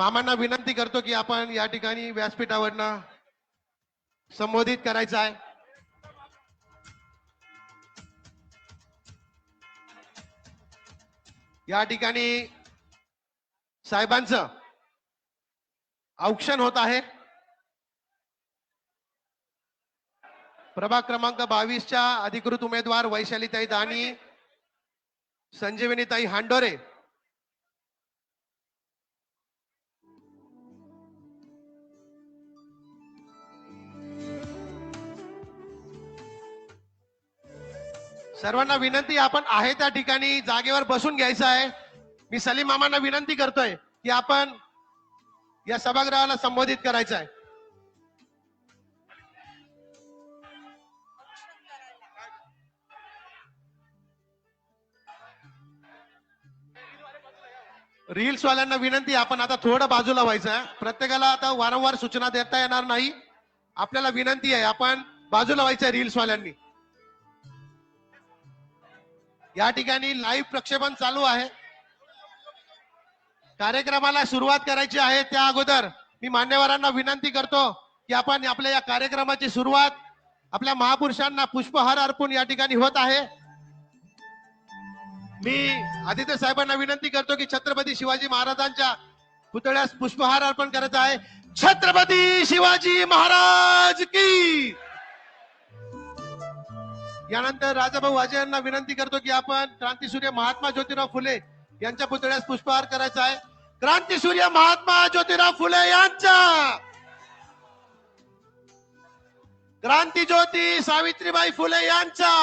मामांना विनंती करतो की आपण या ठिकाणी व्यासपीठावरनं संबोधित करायचं आहे. या ठिकाणी साहेबांचं औक्षण होत आहे. प्रभाग क्रमांक 22च्या अधिकृत उमेदवार वैशालीताई दानी, संजीवनीताई हांडोरे सर्वांना विनंती, आपण आहे त्या ठिकाणी जागेवर बसून घ्यायचं आहे. मी सलीम मामांना विनंती करतोय की आपण या सभागृहाला संबोधित करायचं आहे. रील्स वाल्यांना विनंती, आपण आता थोडं बाजूला व्हायचं आहे. प्रत्येकाला आता वारंवार सूचना देता येणार नाही. आपल्याला विनंती आहे, आपण बाजूला व्हायचं आहे रील्स वाल्यांनी. या ठिकाणी लाईव्ह प्रक्षेपण चालू आहे. कार्यक्रमाला सुरुवात करायची आहे त्या अगोदर मी मान्यवरांना विनंती करतो की आपण आपल्या या कार्यक्रमाची सुरुवात आपल्या महापुरुषांना पुष्पहार अर्पून या ठिकाणी होत आहे. मी आदित्य साहेबांना विनंती करतो की छत्रपती शिवाजी महाराजांच्या पुतळ्यास पुष्पहार अर्पण करायचा आहे. छत्रपती शिवाजी महाराज की. यानंतर राजाभाऊ वाजे यांना विनंती करतो की आपण क्रांतीसूर्य महात्मा ज्योतिराव फुले यांच्या पुतळ्यास पुष्पहार करायचा आहे. क्रांतीसूर्य महात्मा ज्योतिराव फुले यांच्या, क्रांतीज्योती सावित्रीबाई फुले यांच्या,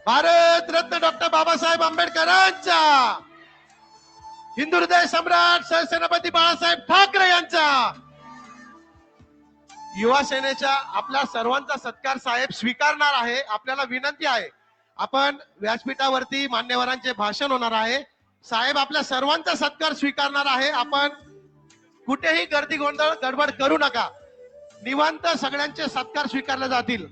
भारत रत्न डॉक्टर बाबासाहेब आंबेडकरांच्या, हिंदू हृदय सम्राट सरसेनापती बाळासाहेब ठाकरे यांचा, युवा सेनेच्या आपल्या सर्वांचा सत्कार साहेब स्वीकारणार आहे. आपल्याला विनंती आहे, आपण व्यासपीठावरती मान्यवरांचे भाषण होणार आहे. साहेब आपल्या सर्वांचा सत्कार स्वीकारणार आहे. आपण कुठेही गर्दी गोंधळ गडबड करू नका. निवांत सगळ्यांचे सत्कार स्वीकारले जातील.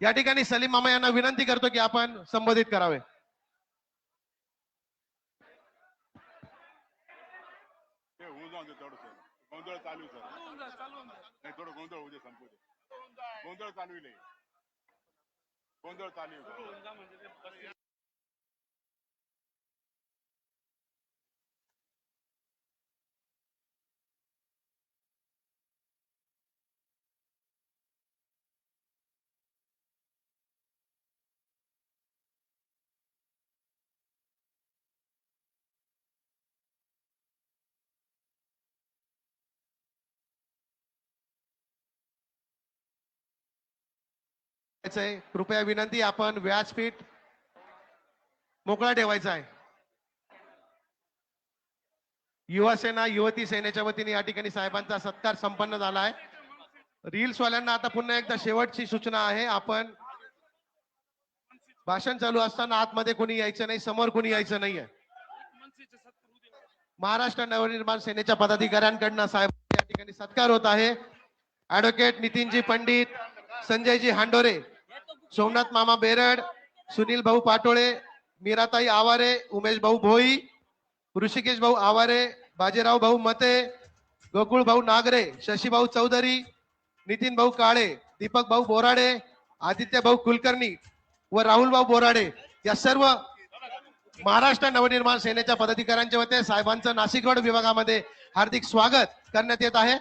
या ठिकाणी सलीम मामा यांना विनंती करतो की आपण संबोधित करावे. गोंधळ चालू नाही, थोडं गोंधळ होऊ दे, संपू दे. गोंधळ चालू आहे, गोंधळ चालू आहे. कृपया विनंती, आपण व्यासपीठ मोकळा ठेवायचा आहे. युवा सेना युवती सेनेच्या वतीने या ठिकाणी साहेबांचा सत्कार संपन्न झाला आहे. रील्स वाल्यांना आता पुन्हा एकदा शेवटची सूचना आहे, आपण भाषण चालू असताना आतमध्ये कोणी यायचं नाही, समोर कोणी यायचं नाहीये. महाराष्ट्र नवनिर्माण सेनेच्या पदाधिकाऱ्यांकडून साहेब या ठिकाणी सत्कार होत आहे. ऍडव्होकेट नितीनजी पंडित, संजयजी हांडोरे, सोमनाथ मामा बेरड, सुनील भाऊ पाटोळे, मीराताई आवारे, उमेश भाऊ भोई, ऋषिकेश भाऊ आवारे, बाजीराव भाऊ मते, गोकुळ भाऊ नागरे, शशी भाऊ चौधरी, नितीन भाऊ काळे, दीपक भाऊ बोराडे, आदित्य भाऊ कुलकर्णी व राहुल भाऊ बोराडे या सर्व महाराष्ट्र नवनिर्माण सेनेच्या पदाधिकाऱ्यांच्या वतीने साहेबांचं नाशिक रोड विभागामध्ये हार्दिक स्वागत करण्यात येत आहे.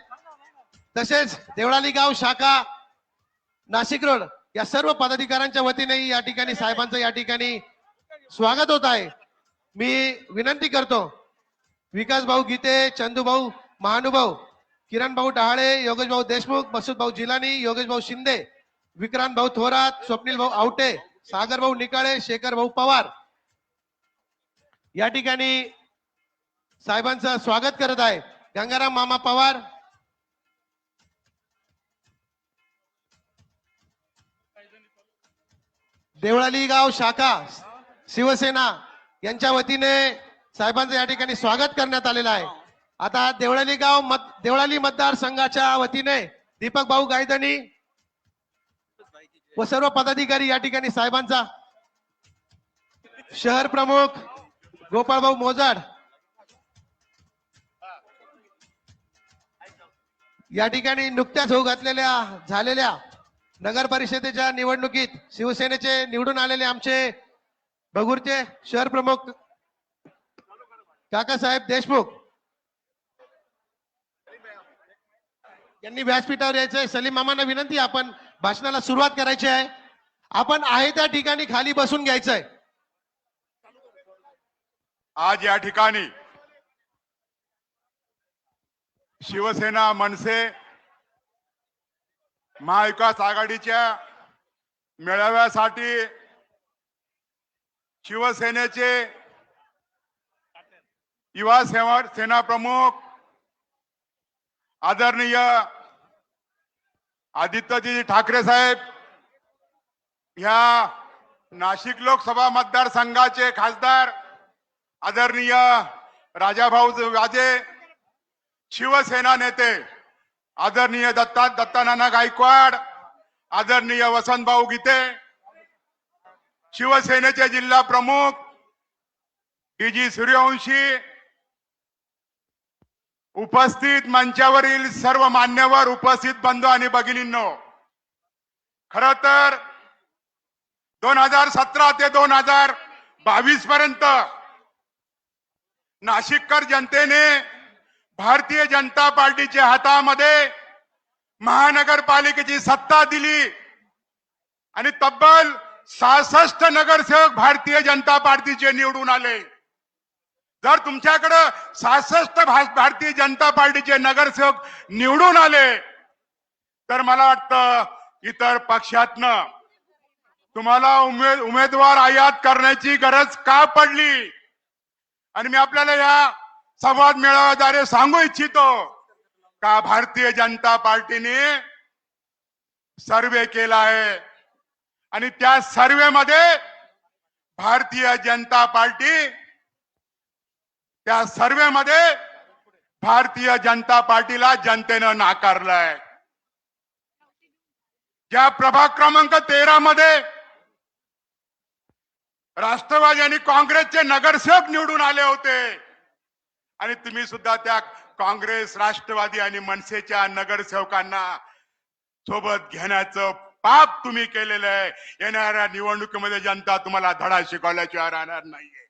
तसेच देवळाली गाव शाखा नाशिक रोड या सर्व पदाधिकाऱ्यांच्या वतीने या ठिकाणी साहेबांचं या ठिकाणी स्वागत होत आहे. मी विनंती करतो, विकास भाऊ गीते, चंदू भाऊ महानुभाऊ, किरण भाऊ डहाळे, योगेश भाऊ देशमुख, मसूद भाऊ जिलानी, योगेश भाऊ शिंदे, विक्रांत भाऊ थोरात, स्वप्नील भाऊ आवटे, सागर भाऊ निकाळे, शेखर भाऊ पवार या ठिकाणी साहेबांचं स्वागत करत आहे. गंगाराम मामा पवार, देवळाली गाव शाखा शिवसेना यांच्या वतीने साहेबांचं या ठिकाणी स्वागत करण्यात आलेलं आहे. आता देवळाली मतदारसंघाच्या वतीने दीपक भाऊ गायधनी, व सर्व पदाधिकारी या ठिकाणी साहेबांचा शहर प्रमुख गोपाळभाऊ मोजाड या ठिकाणी नुकत्याच होऊ घातलेल्या झालेल्या नगर परिषदेच्या निवडणुकीत शिवसेनेचे निवडून आलेले आमचे बगूरचे शहर प्रमुख काकासाहेब देशमुख यांनी व्यासपीठावर यायचंय. सलीम मामांना विनंती, आपण भाषणाला सुरुवात करायची आहे. आपण आहे त्या ठिकाणी खाली बसून घ्यायचंय. आज या ठिकाणी शिवसेना मनसे महाविकास आघाडीच्या मेळाव्यासाठी शिवसेनेचे युवा सेना प्रमुख आदरणीय आदित्यजी ठाकरे साहेब, ह्या नाशिक लोकसभा मतदारसंघाचे खासदार आदरणीय राजाभाऊ वाजे, शिवसेना नेते आदरणीय दत्तानाना गायकवाड, आदरणीय वसंतभाऊ गीते, शिवसेनेचे जिल्हा प्रमुख डीजी सूर्यवंशी, उपस्थित मंचावरील सर्व मान्यवर, उपस्थित बंधू आणि भगिनींनो, खर तर 2017 ते 2022 पर्यंत नाशिककर जनतेने भारतीय जनता पार्टीच्या हातामध्ये महानगरपालिकेची सत्ता दिली आणि तब्बल 66 नगरसेवक भारतीय जनता पार्टीचे निवडून आले. जर तुमच्याकडे 66 भारतीय जनता पार्टीचे नगरसेवक निवडून आले तर मला वाटतं इतर पक्षातनं तुम्हाला उमेदवार आयात करण्याची गरज का पडली. आणि मी आपल्याला या संवाद मेळाव्याद्वारे सांगू इच्छितो का भारतीय जनता पार्टीने सर्वे केला आहे आणि त्या सर्वे मध्ये भारतीय जनता पार्टी त्या सर्वे मध्ये भारतीय जनता पार्टीला जनतेनं नाकारलंय. ज्या प्रभाग क्रमांक 13 मध्ये राष्ट्रवादी आणि काँग्रेसचे नगरसेवक निवडून आले होते आणि तुम्ही सुद्धा त्या काँग्रेस, राष्ट्रवादी आणि मनसेच्या नगरसेवकांना सोबत घेण्याचं पाप तुम्ही केलेलं आहे. येणाऱ्या निवडणुकीमध्ये जनता तुम्हाला धडा शिकवल्याशिवाय राहणार नाहीये.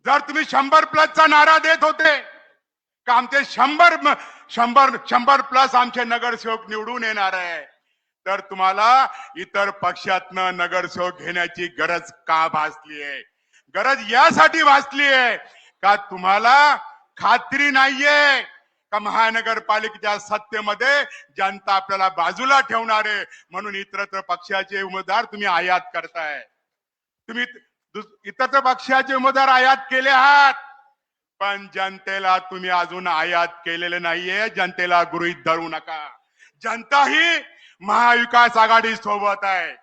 जर तुम्ही 100+ नारा देत होते का आमचे 100 प्लस आमचे नगरसेवक निवडून येणार आहे, तर तुम्हाला इतर पक्षातनं नगरसेवक घेण्याची गरज का भासली आहे. गरज यासाठी भासली आहे का तुम्हाला खात्री नाहीये का महानगरपालिकेच्या सत्तेमध्ये जनता आपल्याला बाजूला ठेवणार आहे, म्हणून इतरत्र पक्षाचे उमेदवार तुम्ही आयात करताय. तुम्ही इतर पक्षाचे उमेदवार आयात केले आहात, पण जनतेला तुम्ही अजून आयात केलेले नाहीये. जनतेला गृहीत धरू नका. जनता ही महाविकास आघाडी सोबत आहे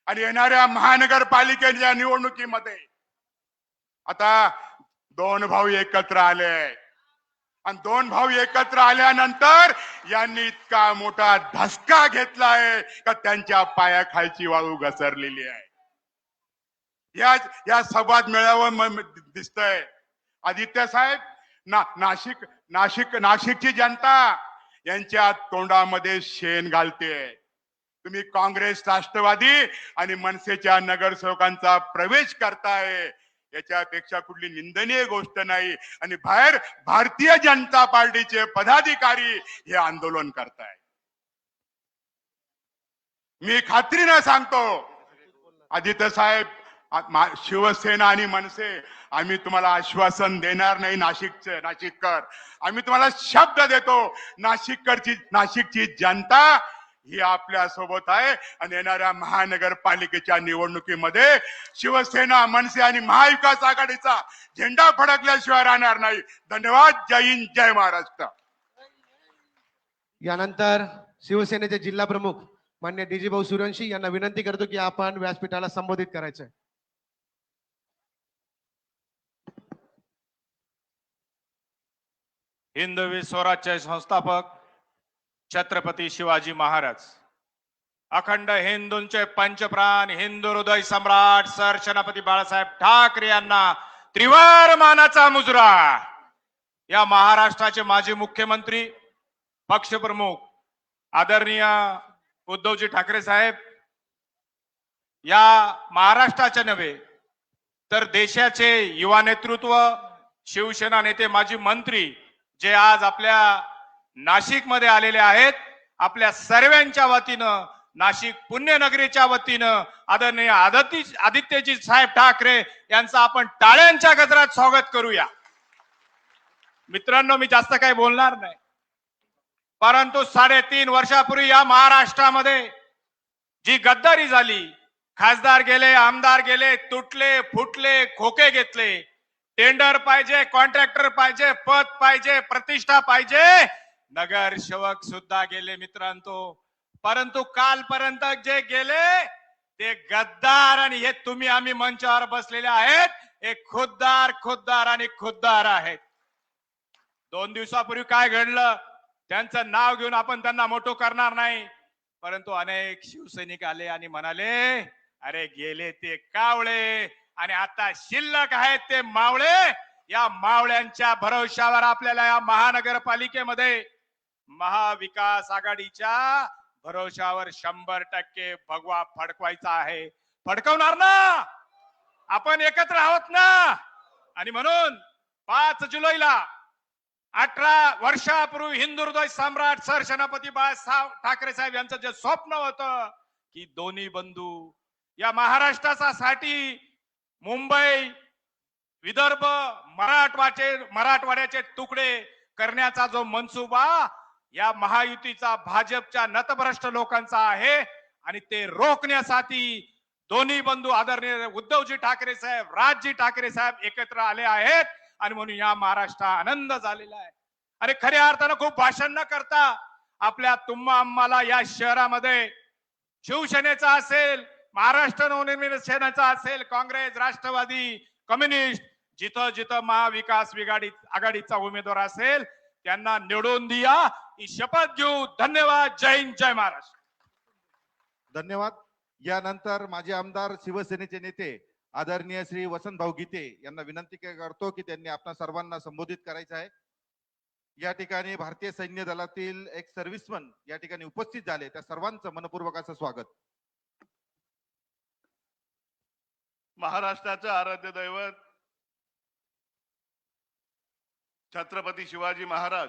आणि येणाऱ्या महानगरपालिकेच्या निवडणुकीमध्ये आता 2 भाऊ एकत्र आले आणि 2 भाऊ एकत्र आल्यानंतर यांनी इतका मोठा धसका घेतला आहे का त्यांच्या पायाखालची वाळू घसरलेली आहे. या संवाद मेळाव्यावर दिसतंय आदित्य साहेब नाशिकची जनता यांच्या तोंडामध्ये शेण घालते. तुम्ही काँग्रेस, राष्ट्रवादी आणि मनसेच्या नगरसेवकांचा प्रवेश करताय, याच्यापेक्षा कुठली निंदनीय गोष्ट नाही. आणि बाहेर भारतीय जनता पार्टीचे पदाधिकारी हे आंदोलन करताय. मी खात्रीने सांगतो आदित्य साहेब, शिवसेना आणि मनसे आम्ही तुम्हाला आश्वासन देणार नाही. नाशिककर आम्ही तुम्हाला शब्द देतो, नाशिकची जनता ही आपल्या सोबत आहे आणि येणाऱ्या महानगरपालिकेच्या निवडणुकीमध्ये शिवसेना, मनसे आणि महाविकास आघाडीचा झेंडा फडकल्याशिवाय राहणार नाही. धन्यवाद. जय हिंद, जय महाराष्ट्र. यानंतर शिवसेनेचे जिल्हा प्रमुख मान्य डीजी भाऊ सूर्यवंशी यांना विनंती करतो की आपण व्यासपीठाला संबोधित करायचंय. हिंदवी स्वराज्य संस्थापक छत्रपती शिवाजी महाराज अखंड हिंदूंचे पंचप्राण हिंदू हृदय सम्राट सर सेनापती बाळासाहेब ठाकरे यांना त्रिवार मानाचा मुजरा. या महाराष्ट्राचे माजी मुख्यमंत्री पक्षप्रमुख आदरणीय उद्धवजी ठाकरे साहेब या महाराष्ट्राच्या नव्हे तर देशाचे युवा नेतृत्व शिवसेना नेते माजी मंत्री जे आज आपल्या नाशिक मध्ये आलेले आहेत, आपल्या सर्वांच्या वतीनं नाशिक पुण्यनगरीच्या वतीनं आदरणीय आदित्यजी साहेब ठाकरे यांचं आपण टाळ्यांच्या गजरात स्वागत करूया. मित्रांनो, मी जास्त काही बोलणार नाही, परंतु 3.5 वर्षापूर्वी या महाराष्ट्रामध्ये जी गद्दारी झाली, खासदार गेले, आमदार गेले, तुटले फुटले खोके घेतले, टेंडर पाहिजे, कॉन्ट्रॅक्टर पाहिजे, पद पाहिजे, प्रतिष्ठा पाहिजे, नगरसेवक सुद्धा गेले मित्रांनो. परंतु कालपर्यंत जे गेले ते गद्दार आणि हे तुम्ही आम्ही मंचावर बसलेले आहेत हे खुद्दार आणि खुद्दार आहेत. 2 दिवसापूर्वी काय घडलं त्यांचं नाव घेऊन आपण त्यांना मोठं करणार नाही, परंतु अनेक शिवसैनिक आले आणि म्हणाले अरे गेले ते कावळे आणि आता शिल्लक आहेत ते मावळे. या मावळ्यांच्या भरोशावर आपल्याला या महानगरपालिकेमध्ये महाविकास आघाडीच्या भरोशावर 100% भगवा फडकवायचा आहे. फडकवणार ना? आपण एकत्र आहोत ना? आणि म्हणून 5 जुलैला 18 वर्षापूर्वी हिंदू हृदय सम्राट सर सेनापती बाळासाहेब ठाकरे साहेब यांचं जे स्वप्न होतं की दोन्ही बंधू या महाराष्ट्रासाठी मुंबई विदर्भ मराठवाड्याचे तुकडे करण्याचा जो मनसुबा या महायुतीचा भाजपच्या नतभ्रष्ट लोकांचा आहे आणि ते रोखण्यासाठी दोन्ही बंधू आदरणीय उद्धवजी ठाकरे साहेब राजजी ठाकरे साहेब एकत्र आले आहेत आणि म्हणून या महाराष्ट्रात आनंद झालेला आहे. आणि खऱ्या अर्थानं खूप भाषण न करता आपल्या तुम्हा आम्हाला या शहरामध्ये शिवसेनेचा असेल, महाराष्ट्र नवनिर्माण सेनेचा असेल, काँग्रेस, राष्ट्रवादी, कम्युनिस्ट, जिथं जिथं महाविकास आघाडीचा उमेदवार असेल त्यांना निवडून द्या ही शपथ घेऊ. धन्यवाद. जय हिंद, जय महाराष्ट्र. धन्यवाद. यानंतर माजी आमदार शिवसेनेचे नेते आदरणीय श्री वसंत भाऊ गीते यांना विनंती करतो की त्यांनी आपल्या सर्वांना संबोधित करायचं आहे. या ठिकाणी भारतीय सैन्य दलातील एक सर्व्हिसमन या ठिकाणी उपस्थित झाले, त्या सर्वांचं मनपूर्वक असं स्वागत. महाराष्ट्राचं आराध्य दैवत छत्रपती शिवाजी महाराज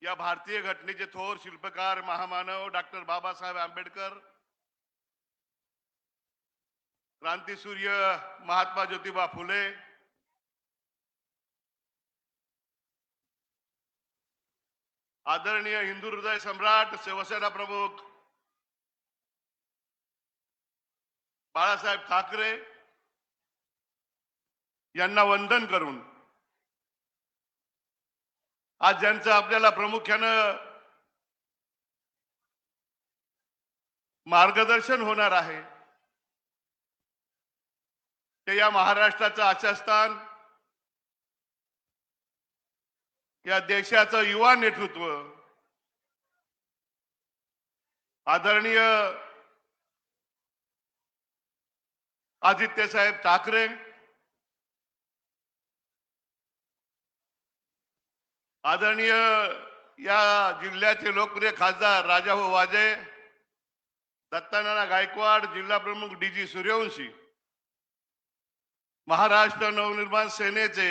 या भारतीय घटनेचे थोर शिल्पकार महामानव डॉक्टर बाबासाहेब आंबेडकर, क्रांतीसूर्य महात्मा ज्योतिबा फुले, आदरणीय हिंदू हृदय सम्राट शिवसेना प्रमुख बाळासाहेब ठाकरे यांना वंदन करून आज ज्यांचं आपल्याला प्रामुख्यानं मार्गदर्शन होणार आहे ते या महाराष्ट्राचं आशास्थान, या देशाचं युवा नेतृत्व आदरणीय आदित्य साहेब ठाकरे, आदरणीय या जिल्ह्याचे लोकप्रिय खासदार राजाभाऊ वाजे, दत्तानाना गायकवाड, जिल्हा प्रमुख डीजी सूर्यवंशी, महाराष्ट्र नवनिर्माण सेनेचे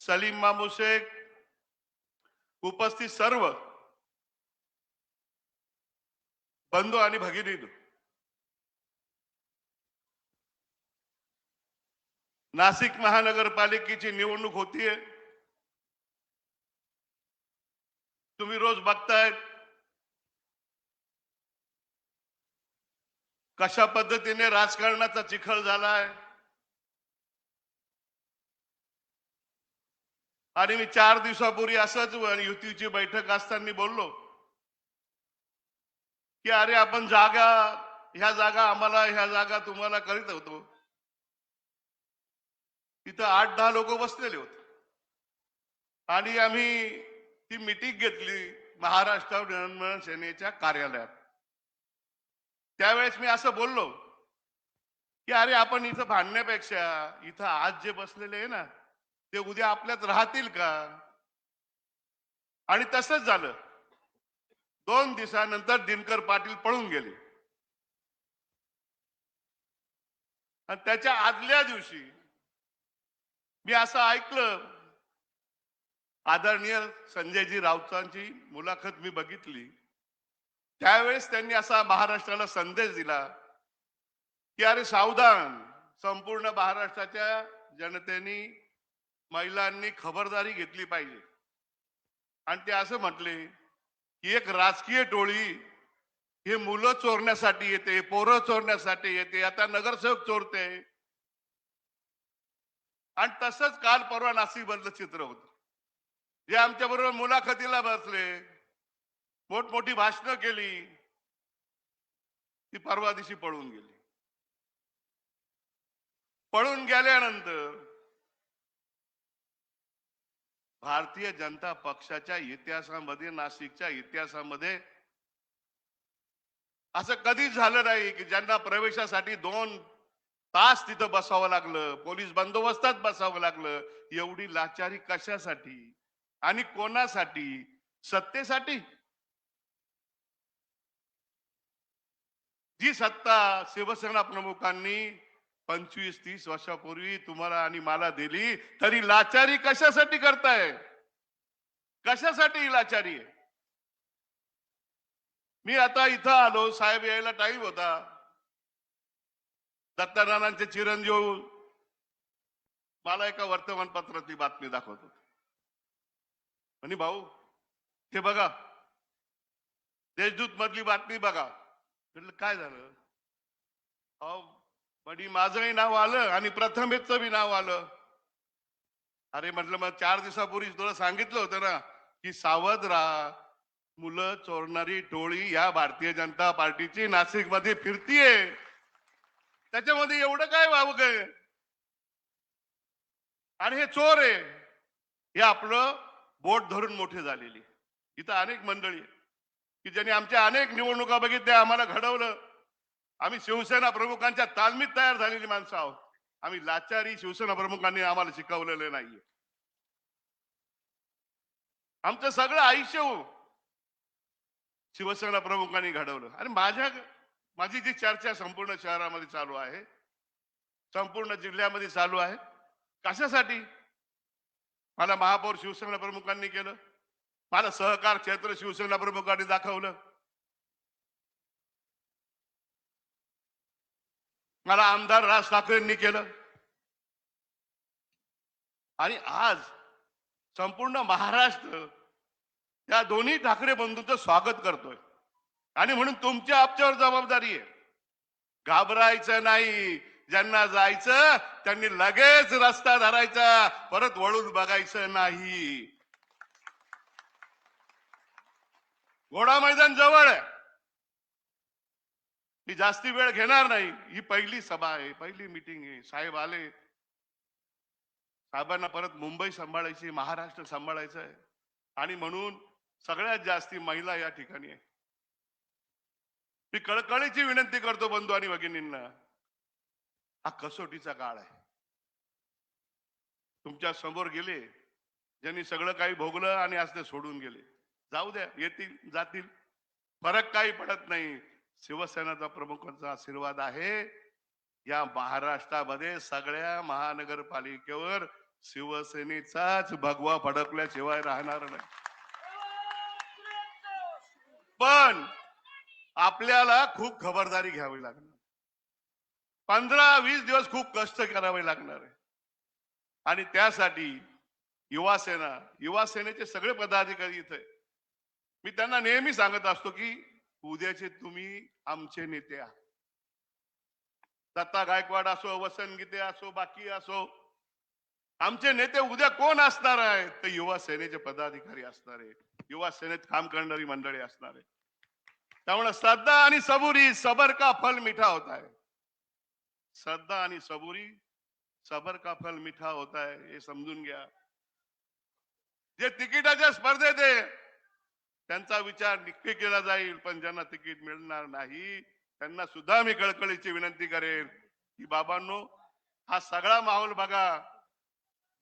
सलीम मामू शेख, उपस्थित सर्व बंधू आणि भगिनींनो, नाशिक महानगरपालिकेची निवडणूक होतीये. तुम्ही रोज बघताय कशा पद्धतीने राजकारणाचा चिखल झालाय. आणि मी 4 दिवसापूर्वी असंच युतीची बैठक असताना बोललो की अरे आपण ह्या जागा आम्हाला, ह्या जागा तुम्हाला करीत होतो. तिथं 8-10 लोक बसलेले होते आणि आम्ही ती मीटिंग घेतली. महाराष्ट्र नवनिर्माण सेनेच्या कार्यालयात. त्यावेळेस मी असं बोललो की अरे आपण इथं भांडण्यापेक्षा इथं आज जे बसलेले आहे ना ते उद्या आपल्यात राहतील का? आणि तसंच झालं. 2 दिवसानंतर दिनकर पाटील पळून गेले आणि त्याच्या आदल्या दिवशी मी असं ऐकलं, आदरणीय संजयजी राऊतांची मुलाखत मी बघितली. त्यावेळेस त्यांनी असा महाराष्ट्राला संदेश दिला की अरे सावधान, संपूर्ण महाराष्ट्राच्या जनतेने महिलांनी खबरदारी घेतली पाहिजे. आणि ते असं म्हटले की एक राजकीय टोळी हे मुलं चोरण्यासाठी येते, पोरं चोरण्यासाठी येते, आता नगरसेवक चोरते. आणि तसंच काल परवा नाशिक मधलं चित्र होतं. जे आमच्या बरोबर मुलाखतीला बसले, मोठमोठी भाषणं केली, ती परवा दिवशी पळून गेली. पळून गेल्यानंतर भारतीय जनता पक्षाच्या इतिहासामध्ये, नाशिकच्या इतिहासामध्ये असं कधीच झालं नाही की ज्यांना प्रवेशासाठी 2 तास तिथं बसावं लागलं, पोलीस बंदोबस्तात बसावं लागलं. एवढी लाचारी कशासाठी आणि कोणासाठी? सत्तेसाठी. जी सत्ता शिवसेना प्रमुखांनी 25-30 वर्षापूर्वी तुम्हाला आणि मला दिली, तरी लाचारी कशासाठी करताय? कशासाठी ही लाचारी आहे? मी आता इथं आलो, साहेब यायला टाईम होता. दत्तानानांचे चिरंजीव मला एका वर्तमानपत्रातली बातमी दाखवत होते. आणि भाऊ ते बघा, देशदूत मधली बातमी बघा. म्हटलं काय झालं? अहो बडी माझंही नाव आलं आणि प्रथमेशचं बी नाव आलं. अरे म्हटलं मग 4 दिवसापूर्वी तुला सांगितलं होतं ना की सावध राहा, मुलं चोरणारी टोळी या भारतीय जनता पार्टीची नाशिक मध्ये फिरतीये. त्याच्यामध्ये एवढं काय वावग आहे? आणि हे चोर आहे हे आपलं बोट धरून मोठे झालेली. इथं अनेक मंडळी की ज्यांनी आमच्या अनेक निवडणुका बघितल्या, आम्हाला घडवलं. आम्ही शिवसेना प्रमुखांच्या तालमीत तयार झालेली माणसं आहोत. आम्ही लाचारी शिवसेना प्रमुखांनी आम्हाला शिकवलेलं नाहीये. आमचं सगळं आयुष्य शिवसेना प्रमुखांनी घडवलं. आणि माझी जी चर्चा संपूर्ण शहरामध्ये चालू आहे, संपूर्ण जिल्ह्यामध्ये चालू आहे, कशासाठी? मला महापौर शिवसेना प्रमुखांनी केलं, मला सहकार क्षेत्र शिवसेना प्रमुखांनी दाखवलं, मला आमदार राज ठाकरेंनी केलं. आणि आज संपूर्ण महाराष्ट्र त्या दोन्ही ठाकरे बंधूंचं स्वागत करतोय. आणि म्हणून तुमच्या आमच्यावर जबाबदारी आहे. घाबरायचं नाही. ज्यांना जायचं त्यांनी लगेच रस्ता धरायचा, परत वळून बघायचं नाही. घोडा मैदान जवळ आहे. मी जास्ती वेळ घेणार नाही. ही पहिली सभा आहे, पहिली मीटिंग आहे. साहेब आले, साहेबांना परत मुंबई सांभाळायची, महाराष्ट्र सांभाळायचं आहे. आणि म्हणून सगळ्यात जास्ती महिला या ठिकाणी आहे. मी कळकळीची विनंती करतो बंधू आणि भगिनींना, हा कसोटीचा काळ आहे. तुमच्या समोर गेले ज्यांनी सगळं काही भोगलं आणि आज ते सोडून गेले. जाऊ द्या, येतील जातील, फरक काही पडत नाही. शिवसेनेचा प्रमुखांचा आशीर्वाद आहे. या महाराष्ट्रामध्ये सगळ्या महानगरपालिकेवर शिवसेनेचाच भगवा फडकल्याशिवाय राहणार नाही. पण आपल्याला खूप खबरदारी घ्यावी लागणार. 15-20 दिवस खूप कष्ट करावे लागणार आहे. आणि त्यासाठी युवा सेनेचे सगळे पदाधिकारी इथे, मी त्यांना नेहमी सांगत असतो की उद्याचे तुम्ही आमचे नेते आहात. दत्ता गायकवाड असो, वसंत गीते असो, बाकी असो, आमचे नेते उद्या कोण असणार आहे? तर युवा सेनेचे पदाधिकारी असणार आहे, युवा सेनेत काम करणारी मंडळी असणार आहे. त्यामुळे श्रद्धा आणि सबुरी, सबर का फल मीठा होता है. श्रद्धा आणि सबुरी, सबर का फल मीठा होता है, हे समजून घ्या. जे तिकिटाच्या स्पर्धेत आहे त्यांचा विचार नक्की केला जाईल. पण ज्यांना तिकीट मिळणार नाही त्यांना सुद्धा मी कळकळीची विनंती करेन की बाबांनो, हा सगळा माहोल बघा.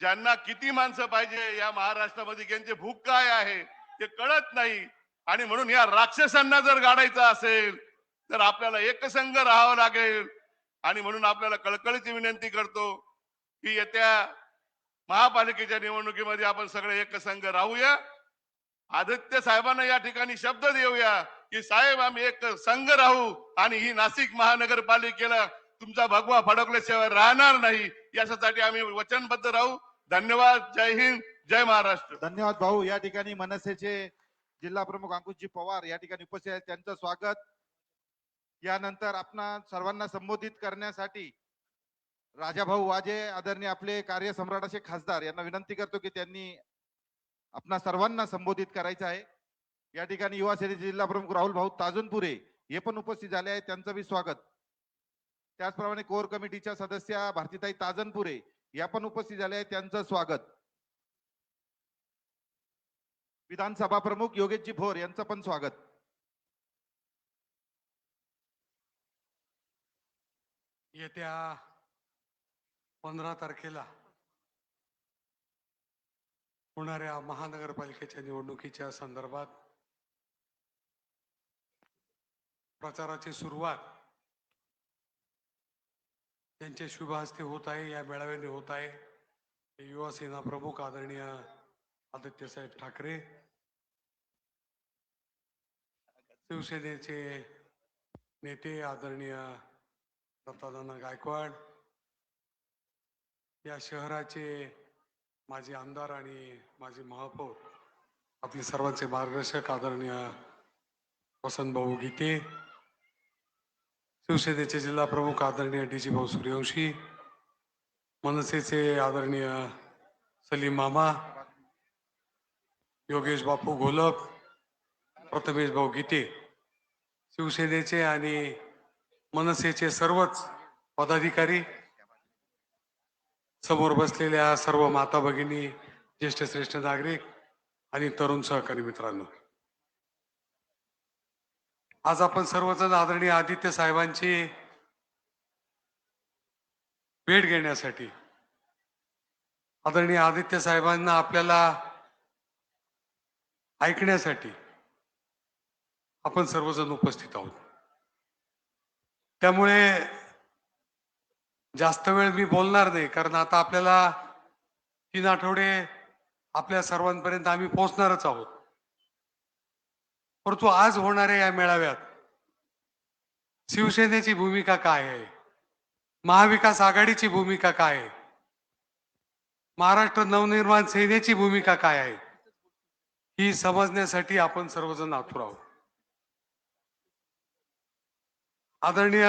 ज्यांना किती माणसं पाहिजे या महाराष्ट्रामध्ये, त्यांची भूक काय आहे ते कळत नाही. आणि म्हणून या राक्षसांना जर गाडायचं असेल तर आपल्याला एकसंघ राहावं लागेल. आणि म्हणून आपल्याला कळकळीची विनंती करतो की येत्या महापालिकेच्या निवडणुकीमध्ये आपण सगळे एकसंघ राहूया. आदित्य साहेबांना या ठिकाणी शब्द देऊया की साहेब, आम्ही एक संघ राहू आणि ही नाशिक महानगरपालिकेला तुमचा भगवा फडकल्याशिवाय राहणार नाही, यासाठी आम्ही वचनबद्ध राहू. धन्यवाद. जय हिंद, जय महाराष्ट्र. धन्यवाद भाऊ. या ठिकाणी मनसेचे जिल्हा प्रमुख अंकुशजी पवार या ठिकाणी उपस्थित आहेत, त्यांचं स्वागत. यानंतर आपणा सर्वांना संबोधित करण्यासाठी राजाभाऊ वाजे आदरणीय आपले कार्यसम्राट असे खासदार यांना विनंती करतो की त्यांनी आपणा सर्वांना संबोधित करायचं आहे. या ठिकाणी युवा सेनेचे जिल्हा प्रमुख राहुल भाऊ ताजनपुरे हे पण उपस्थित झाले आहेत, त्यांचं बी स्वागत. त्याचप्रमाणे कोर कमिटीच्या सदस्या भारतीताई ताजनपुरे या पण उपस्थित झाले आहेत, त्यांचं स्वागत. विधानसभा प्रमुख योगेशजी भोर यांचं पण स्वागत. येत्या 15 तारखेला होणाऱ्या महानगरपालिकेच्या निवडणुकीच्या संदर्भात प्रचाराची सुरुवात त्यांच्या शुभ हस्ते होत आहे, या मेळाव्याने होत आहे. युवा सेना प्रमुख आदरणीय आदित्यसाहेब ठाकरे, शिवसेनेचे नेते आदरणीय दत्तादाना गायकवाड, या शहराचे माजी आमदार आणि माजी महापौर, आपले सर्वांचे मार्गदर्शक आदरणीय वसंतभाऊ गीते, शिवसेनेचे जिल्हा प्रमुख आदरणीय डी जी भाऊ सूर्यवंशी, मनसेचे आदरणीय सलीम मामा, योगेश बापू घोलप, प्रथमेश भाऊ गीते, शिवसेनेचे आणि मनसेचे सर्वच पदाधिकारी, समोर बसलेल्या सर्व माता भगिनी, ज्येष्ठ श्रेष्ठ नागरिक आणि तरुण सहकारी मित्रांनो, आज आपण सर्वजण आदरणीय आदित्य साहेबांची भेट घेण्यासाठी, आदरणीय आदित्य साहेबांना आपल्याला ऐकण्यासाठी आपण सर्वजण उपस्थित आहोत. त्यामुळे जास्त वेळ मी बोलणार नाही, कारण आता आपल्याला 3 आठवडे आपल्या सर्वांपर्यंत आम्ही पोहोचणारच आहोत. परंतु आज होणाऱ्या या मेळाव्यात शिवसेनेची भूमिका काय आहे, महाविकास आघाडीची भूमिका काय आहे, महाराष्ट्र नवनिर्माण सेनेची भूमिका काय आहे, ही समजण्यासाठी आपण सर्वजण आतुर आहोत. आदरणीय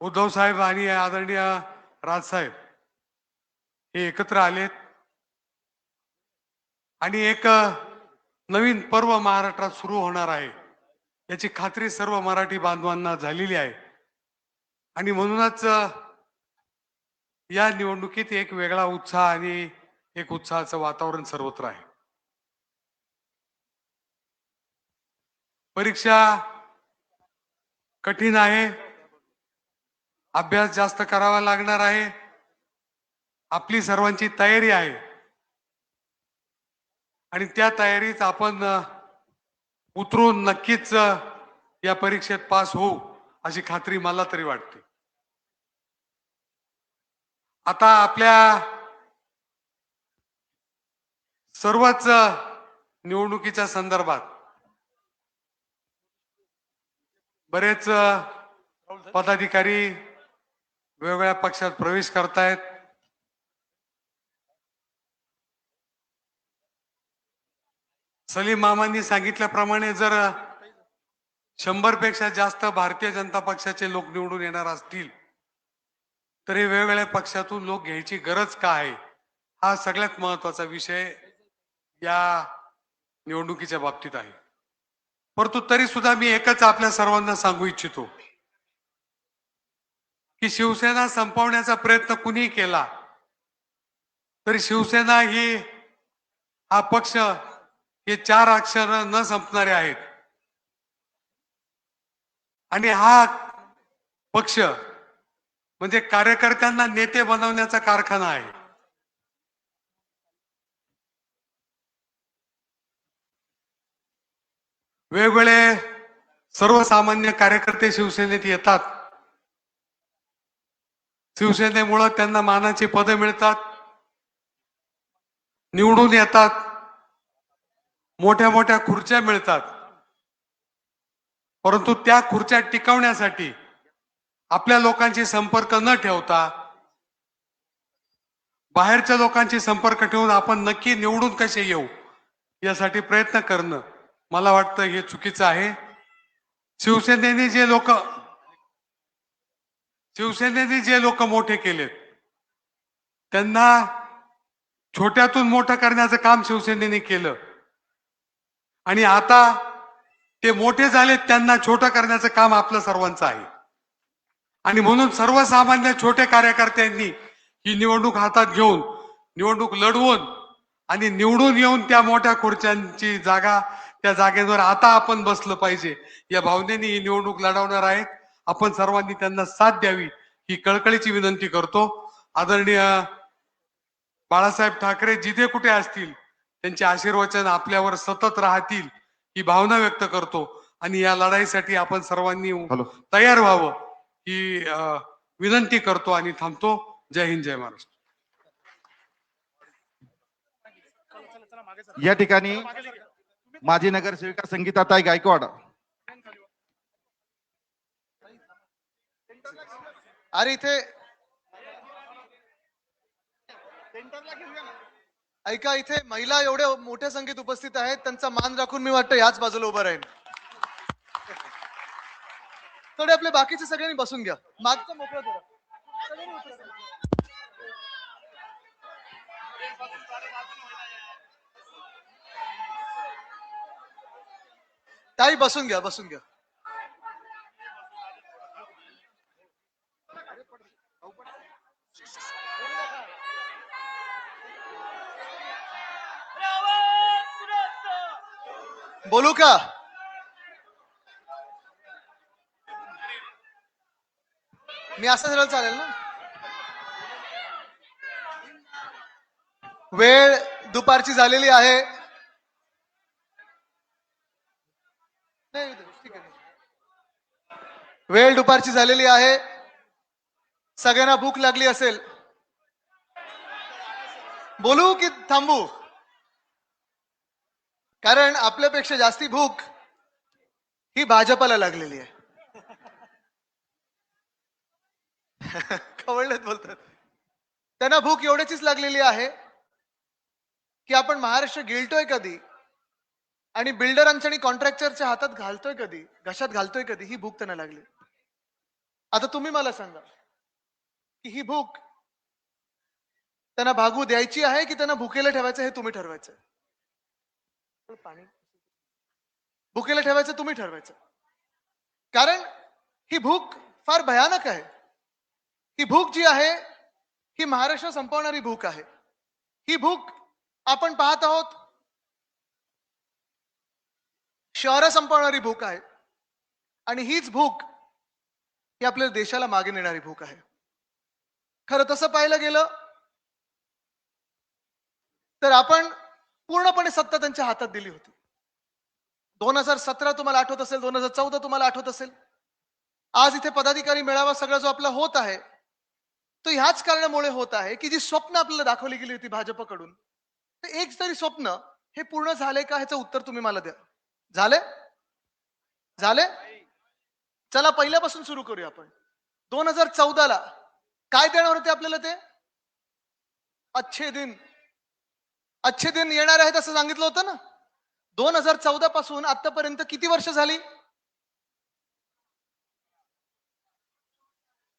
उद्धव साहेब आणि आदरणीय राजसाहेब हे एकत्र आलेत आणि एक नवीन पर्व महाराष्ट्रात सुरू होणार आहे याची खात्री सर्व मराठी बांधवांना झालेली आहे. आणि म्हणूनच या निवडणुकीत एक वेगळा उत्साह आणि एक उत्साहाचं वातावरण सर्वत्र आहे. परीक्षा कठीण आहे, अभ्यास जास्त करावा लागणार आहे, आपली सर्वांची तयारी आहे आणि त्या तयारीत आपण उतरून नक्कीच या परीक्षेत पास होऊ अशी खात्री मला तरी वाटते. आता आपल्या सर्वच निवडणुकीच्या संदर्भात बरेच पदाधिकारी वेगवेगळ्या पक्षात प्रवेश करतायत. सलीम मामांनी सांगितल्याप्रमाणे जर 100 पेक्षा जास्त भारतीय जनता पक्षाचे लोक निवडून येणार असतील तर हे वेगवेगळ्या पक्षातून लोक घ्यायची गरज का आहे, हा सगळ्यात महत्वाचा विषय या निवडणुकीच्या बाबतीत आहे. परंतु तरी सुद्धा मी एकच आपल्या सर्वांना सांगू इच्छितो की शिवसेना संपवण्याचा प्रयत्न कुणी केला तरी शिवसेना ही हा पक्ष हे 4 अक्षर न संपणारे आहेत. आणि हा पक्ष म्हणजे कार्यकर्त्यांना नेते बनवण्याचा कारखाना आहे. वेगवेगळे सर्वसामान्य कार्यकर्ते शिवसेनेत येतात. शिवसेनेमुळे त्यांना मानाची पदं मिळतात, निवडून येतात, मोठ्या मोठ्या खुर्च्या मिळतात. परंतु त्या खुर्च्या टिकवण्यासाठी आपल्या लोकांशी संपर्क न ठेवता बाहेरच्या लोकांशी संपर्क ठेवून आपण नक्की निवडून कसे येऊ यासाठी प्रयत्न करणं मला वाटतं हे चुकीचं आहे. शिवसेनेने जे लोक मोठे केलेत त्यांना छोट्यातून मोठं करण्याचं काम शिवसेनेने केलं आणि आता ते मोठे झालेत त्यांना छोटं करण्याचं काम आपलं सर्वांचं आहे. आणि म्हणून सर्वसामान्य छोटे कार्यकर्त्यांनी ही निवडणूक हातात घेऊन निवडणूक लढवून आणि निवडून येऊन त्या मोठ्या खुर्च्यांची त्या जागेवर आता आपण बसलं पाहिजे या भावनेने ही निवडणूक लढवणार आहेत. आपण सर्वांनी त्यांना साथ द्यावी ही कळकळीची विनंती करतो. आदरणीय बाळासाहेब ठाकरे जिथे कुठे असतील त्यांचे आशीर्वचन आपल्यावर सतत राहतील ही भावना व्यक्त करतो आणि या लढाईसाठी आपण सर्वांनी तयार व्हावं ही विनंती करतो आणि थांबतो. जय हिंद, जय महाराष्ट्र. या ठिकाणी माजी नगरसेविका संगीताताई गायकवाड. अरे इथे ऐका, इथे महिला एवढ्या मोठ्या संख्येत उपस्थित आहेत, त्यांचा मान राखून मी वाटतं याच बाजूला उभं राहील. थोडे आपले बाकीचे सगळ्यांनी बसून घ्या, मागचं मोकळं करा. ताई बसून घ्या, बसून घ्या. बोलू का? मी असं सरळ चालेल ना? वेळ दुपारची झालेली आहे. वेळ दुपारची झालेली आहे. सगळ्यांना भूक लागली असेल. बोलू की थांबू? कारण आपल्यापेक्षा जास्ती भूक ही भाजपाला लागलेली आहे. खवळलेत बोलतात. त्यांना भूक एवढ्याचीच लागलेली आहे की आपण महाराष्ट्र गिळतोय कधी आणि बिल्डरांच्या आणि कॉन्ट्रॅक्टरच्या हातात घालतोय कधी, घशात घालतोय कधी, ही भूक त्यांना लागली. आता तुम्ही मला सांगा की ही भूक त्यांना भागू द्यायची आहे की त्यांना भुकेला ठेवायचं हे तुम्ही ठरवायचं. पाणी भुकेला ठेवायचं तुम्ही ठरवायचं. कारण ही भूक फार भयानक आहे. ही भूक जी आहे ही महाराष्ट्र संपवणारी भूक आहे. ही भूक आपण पाहत आहोत शहरं संपवणारी भूक आहे आणि हीच भूक ही आपल्या देशाला मागे नेणारी भूक आहे. खरं तसं पाहायला गेलं तर आपण पूर्णपणे सत्ता त्यांच्या हातात दिली होती. 2017 तुम्हाला आठवत असेल, 2014 तुम्हाला आठवत असेल. आज इथे पदाधिकारी मेळावा सगळा जो आपला होत आहे तो ह्याच कारणामुळे होत आहे की जी स्वप्न आपल्याला दाखवली गेली होती भाजपकडून, ते एक तरी स्वप्न हे पूर्ण झाले का ह्याचं उत्तर तुम्ही मला द्या. झाले? चला पहिल्यापासून सुरू करूया आपण. 2014ला काय देणार होते आपल्याला? ते अच्छे दिन येणार आहेत असं सांगितलं होतं ना. 2014 पासून आतापर्यंत किती वर्ष झाली?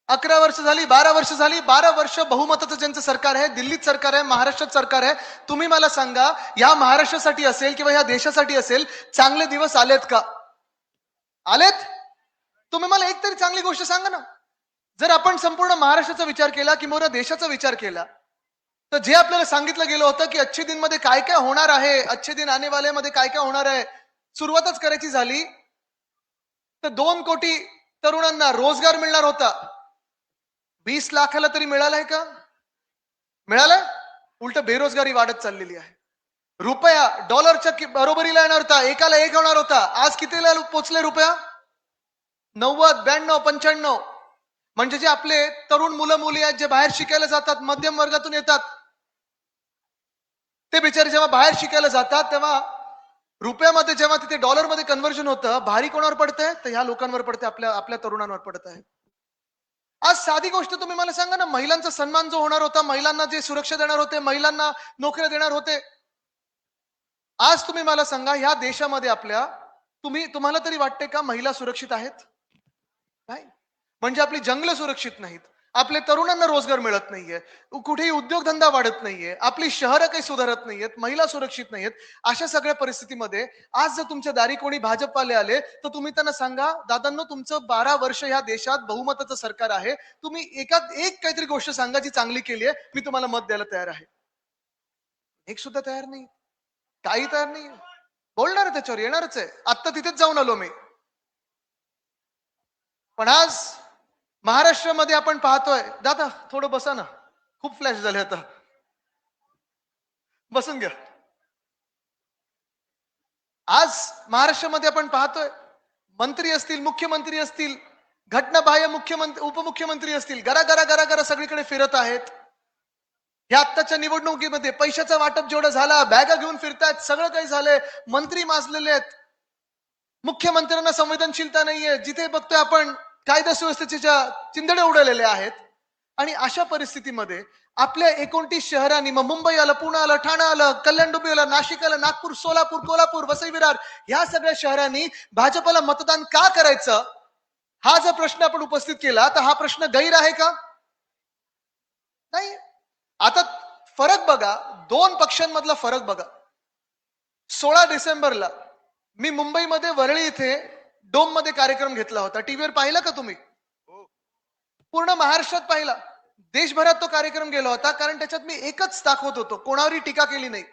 11 वर्ष झाली, 12 वर्ष झाली. 12 वर्ष बहुमताचं ज्यांचं सरकार आहे, दिल्लीत सरकार आहे, महाराष्ट्रात सरकार आहे. तुम्ही मला सांगा, या महाराष्ट्रासाठी असेल किंवा या देशासाठी असेल चांगले दिवस आलेत का? आलेत? तुम्ही मला एक तरी चांगली गोष्ट सांगा ना. जर आपण संपूर्ण महाराष्ट्राचा विचार केला किंवा देशाचा विचार केला तर जे आपल्याला सांगितलं गेलं होतं की अच्छे दिन मध्ये काय काय होणार आहे, अच्छे दिन आने वाले मध्ये काय काय होणार आहे, सुरुवातच करायची झाली तर 2 कोटी तरुणांना रोजगार मिळणार होता. 20 लाखाला तरी मिळालाय का? मिळालाय? उलट बेरोजगारी वाढत चाललेली आहे. रुपया डॉलरच्या बरोबरीला येणार होता, एकाला 1 होणार होता. आज कितीला पोचले रुपया? 90, 92, 95. म्हणजे जे आपले तरुण मुलं मुली आहेत जे बाहेर शिकायला जातात, मध्यम वर्गातून येतात, ते बिचारे जेव्हा बाहेर शिकायला जातात तेव्हा रुपयामध्ये जेव्हा तिथे डॉलरमध्ये कन्व्हर्जन होतं, भारी कोणावर पडतंय? तर ह्या लोकांवर पडते, आपल्या आपल्या तरुणांवर पडत आहे. आज साधी गोष्ट तुम्ही मला सांगा ना, महिलांचा सन्मान जो होणार होता, महिलांना जे सुरक्षा देणार होते, महिलांना नोकऱ्या देणार होते, आज तुम्ही मला सांगा ह्या देशामध्ये आपल्या तुम्हाला तरी वाटते का महिला सुरक्षित आहेत? नाही. म्हणजे आपली जंगलं सुरक्षित नाहीत, आपल्या तरुणांना रोजगार मिळत नाहीये, कुठेही उद्योगधंदा वाढत नाहीये, आपली शहरं काही सुधारत नाहीयेत, महिला सुरक्षित नाहीयेत. अशा सगळ्या परिस्थितीमध्ये आज जर तुमच्या दारी कोणी भाजपवाले आले तर तुम्ही त्यांना सांगा, दादांनो तुमचं 12 वर्ष ह्या देशात बहुमताचं सरकार आहे, तुम्ही एक काहीतरी गोष्ट सांगा जी चांगली केली आहे, मी तुम्हाला मत द्यायला तयार आहे. एक सुद्धा तयार नाही, काही तयार नाही. बोलणार आहे त्याच्यावर, येणारच आहे. आता तिथेच जाऊन आलो मी. पण आज महाराष्ट्रामध्ये आपण पाहतोय, दादा थोडं बसा ना, खूप फ्लॅश झाले आता, बसून घ्या. आज महाराष्ट्रामध्ये आपण पाहतोय मंत्री असतील, मुख्यमंत्री असतील, घटनाबाह्य मुख्यमंत्री उपमुख्यमंत्री असतील, घरा सगळीकडे फिरत आहेत. या आत्ताच्या निवडणुकीमध्ये पैशाचं वाटप जेवढं झालं, बॅगा घेऊन फिरतायत, सगळं काही झालंय, मंत्री माजलेले आहेत, मुख्यमंत्र्यांना संवेदनशीलता नाहीये, जिथे बघतोय आपण कायदा सुव्यवस्थेचे चिंधडे उडवलेले आहेत. आणि अशा परिस्थितीमध्ये आपल्या 29 शहरांनी, मग मुंबई आलं, पुणे आलं, ठाणे आलं, कल्याण डोंबिवली आलं, नाशिक आलं, नागपूर, सोलापूर, कोल्हापूर, वसई विरार, ह्या सगळ्या शहरांनी भाजपला मतदान का करायचं, हा जर प्रश्न आपण उपस्थित केला तर हा प्रश्न गैर आहे का? नाही. आता फरक बघा, 2 पक्षांमधला फरक बघा. 16 डिसेंबरला मी मुंबईमध्ये वरळी इथे डोम मध्ये कार्यक्रम घेतला होता. टीव्हीवर पाहिला का तुम्ही? पूर्ण महाराष्ट्रात पाहिला, देशभरात तो कार्यक्रम गेला होता. कारण त्याच्यात मी एकच दाखवत होतो, कोणावरही टीका केली नाही,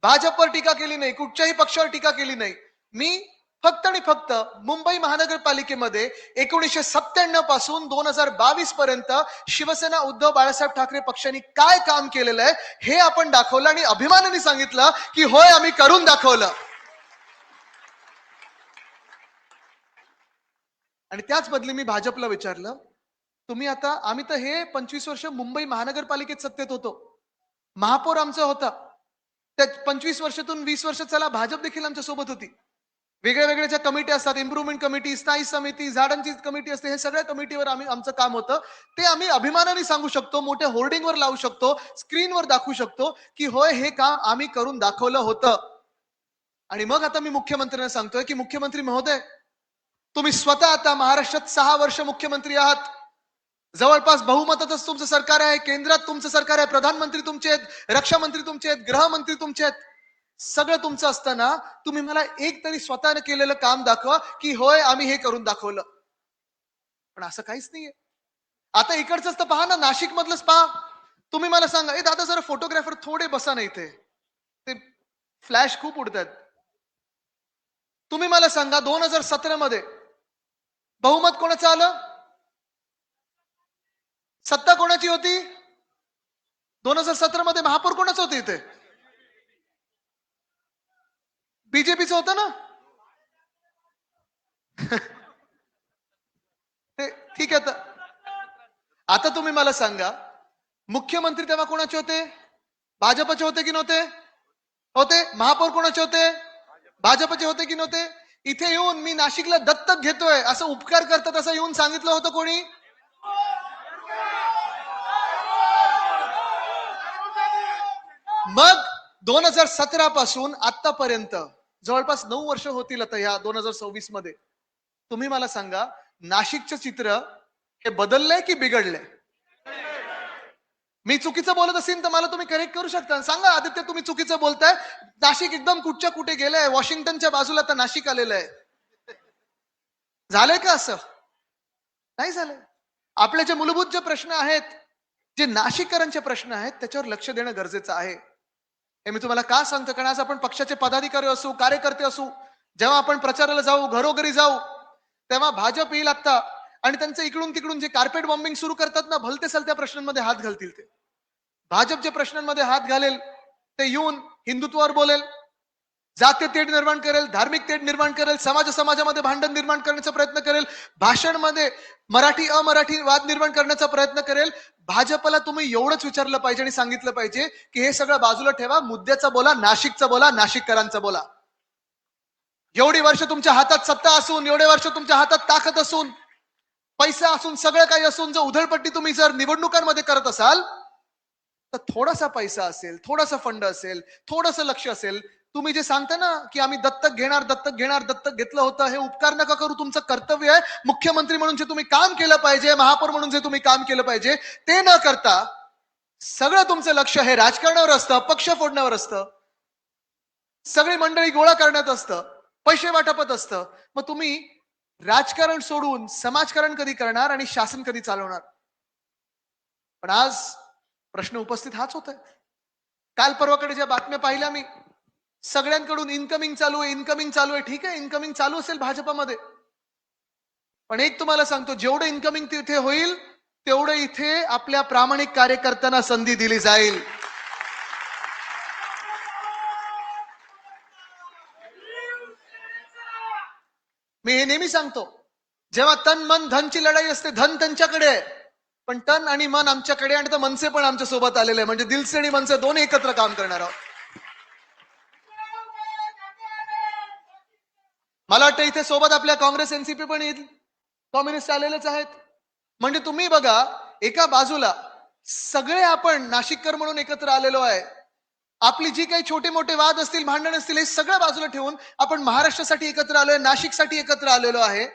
भाजपवर टीका केली नाही, कुठच्याही पक्षावर टीका केली नाही. मी फक्त आणि फक्त मुंबई महानगरपालिकेमध्ये 1997 पासून 2022 पर्यंत शिवसेना उद्धव बाळासाहेब ठाकरे पक्षांनी काय काम केलेलं आहे हे आपण दाखवलं आणि अभिमानाने सांगितलं की होय आम्ही करून दाखवलं. आणि त्याच बदली मी भाजपला विचारलं, तुम्ही आता, आम्ही तर हे 25 वर्ष मुंबई महानगरपालिकेत सत्तेत होतो, महापौर आमचा होता, त्या 25 वर्षातून 20 वर्ष चला भाजप देखील आमच्या सोबत होती. वेगळ्या वेगळ्या ज्या कमिटी असतात, इम्प्रुव्हमेंट कमिटी, स्थायी समिती, झाडांची कमिटी असते, हे सगळ्या कमिटीवर आमचं काम होतं. ते आम्ही अभिमानाने सांगू शकतो, मोठ्या होर्डिंगवर लावू शकतो, स्क्रीनवर दाखवू शकतो की होय हे काम आम्ही करून दाखवलं होतं. आणि मग आता मी मुख्यमंत्र्यांना सांगतोय की मुख्यमंत्री महोदय, तुम्ही स्वतः आता महाराष्ट्रात 6 वर्ष मुख्यमंत्री आहात, जवळपास बहुमतातच तुमचं सरकार आहे, केंद्रात तुमचं सरकार आहे, प्रधानमंत्री तुमचे आहेत, रक्षा मंत्री तुमचे आहेत, गृहमंत्री तुमचे आहेत, सगळं तुमचं असताना तुम्ही मला एक तरी स्वतःने केलेलं काम दाखवा की होय आम्ही हे करून दाखवलं. पण असं काहीच नाहीये. आता इकडचंच तर पहा ना, नाशिक मधलंच पहा. तुम्ही मला सांगा, ए दादा जरा फोटोग्राफर थोडे बसा ना इथे, ते फ्लॅश खूप उडतात. तुम्ही मला सांगा 2017 मध्ये बहुमत कोणाचं आलं? सत्ता कोणाची होती? 2017 मध्ये महापौर कोणाचं होतं इथे? बीजेपीचं होतं ना? ठीक आहे. आता तुम्ही मला सांगा, मुख्यमंत्री तेव्हा कोणाचे होते? भाजपचे होते की नव्हते? होते. महापौर कोणाचे होते? भाजपचे होते की नव्हते? इथे येऊन मी नाशिकला दत्तक घेतोय असं उपकार करतात असं येऊन सांगितलं होतं कोणी? मग 2017 पासून आतापर्यंत जवळपास 9 वर्ष होतील आता या 2026 मध्ये. तुम्ही मला सांगा, नाशिकचं चित्र हे बदललंय की बिघडलंय? मी चुकीचं बोलत असेल तर मला तुम्ही करेक्ट करू शकता. सांगा आदित्य, तुम्ही चुकीचं बोलताय, नाशिक एकदम कुठच्या कुठे गेलंय, वॉशिंग्टनच्या बाजूला तर नाशिक आलेलं आहे. झालंय का असं? नाही झालंय. आपले जे मूलभूत जे प्रश्न आहेत, जे नाशिककरांचे प्रश्न आहेत त्याच्यावर लक्ष देणं गरजेचं आहे. हे मी तुम्हाला का सांगतो, कारण आज आपण पक्षाचे पदाधिकारी असू, कार्यकर्ते असू, जेव्हा आपण प्रचाराला जाऊ, घरोघरी जाऊ, तेव्हा भाजप येईल आता आणि त्यांचं इकडून तिकडून जे कार्पेट बॉम्बिंग सुरू करतात ना, भलते सलत्या प्रश्नांमध्ये हात घालतील. ते भाजप जे प्रश्नांमध्ये हात घालेल ते येऊन हिंदुत्वावर बोलेल, जातीय तेढ निर्माण करेल, धार्मिक तेढ निर्माण करेल, समाजामध्ये भांडण निर्माण करण्याचा प्रयत्न करेल, भाषणमध्ये मराठी अमराठी वाद निर्माण करण्याचा प्रयत्न करेल. भाजपला तुम्ही एवढंच विचारलं पाहिजे आणि सांगितलं पाहिजे की हे सगळं बाजूला ठेवा, मुद्द्याचा बोला, नाशिकचा बोला, नाशिककरांचा बोला. एवढी वर्ष तुमच्या हातात सत्ता असून, एवढे वर्ष तुमच्या हातात ताकद असून, पैसा असून, सगळं काही असून जर उधळपट्टी तुम्ही जर निवडणुकांमध्ये करत असाल तर थोडासा पैसा असेल, थोडासा फंड असेल, थोडस लक्ष असेल, तुम्ही जे सांगता ना की आम्ही दत्तक घेणार, दत्तक घेतलं होतं, हे उपकार नका करू. तुमचं कर्तव्य आहे, मुख्यमंत्री म्हणून जे तुम्ही काम केलं पाहिजे, महापौर म्हणून जे तुम्ही काम केलं पाहिजे ते न करता सगळं तुमचं लक्ष हे राजकारणावर असतं, पक्ष फोडण्यावर असतं, सगळी मंडळी गोळा करण्यात असतं, पैसे वाटपात असतं. मग तुम्ही राजकारण सोडून समाजकारण कधी करणार आणि शासन कधी चालवणार? पण आज प्रश्न उपस्थित हाच होत आहे. काल परवाकडे ज्या बातम्या पाहिल्या मी, सगळ्यांकडून इन्कमिंग चालू आहे. ठीक आहे, इन्कमिंग चालू असेल भाजपामध्ये, पण एक तुम्हाला सांगतो, जेवढं इन्कमिंग तिथे होईल तेवढं इथे आपल्या प्रामाणिक कार्यकर्त्यांना संधी दिली जाईल. मी हे नेहमी सांगतो, जेव्हा तन मन धनची लढाई असते, धन त्यांच्याकडे आहे पण तन आणि मन आमच्याकडे, आणि तर मनसे पण आमच्या सोबत आलेले आहे, म्हणजे दिलसे आणि मनसे दोन्ही एकत्र काम करणार आहोत. मला वाटतं इथे सोबत आपल्या काँग्रेस एनसीपी पण येईल, कम्युनिस्ट आलेलेच आहेत. म्हणजे तुम्ही बघा, एका बाजूला सगळे आपण नाशिककर म्हणून एकत्र आलेलो आहे, आपली जी काही छोटे मोठे वाद असतील, भांडण असतील, हे सगळं बाजूला ठेवून आपण महाराष्ट्रासाठी एकत्र आलोय, नाशिकसाठी एकत्र आलेलो आहे.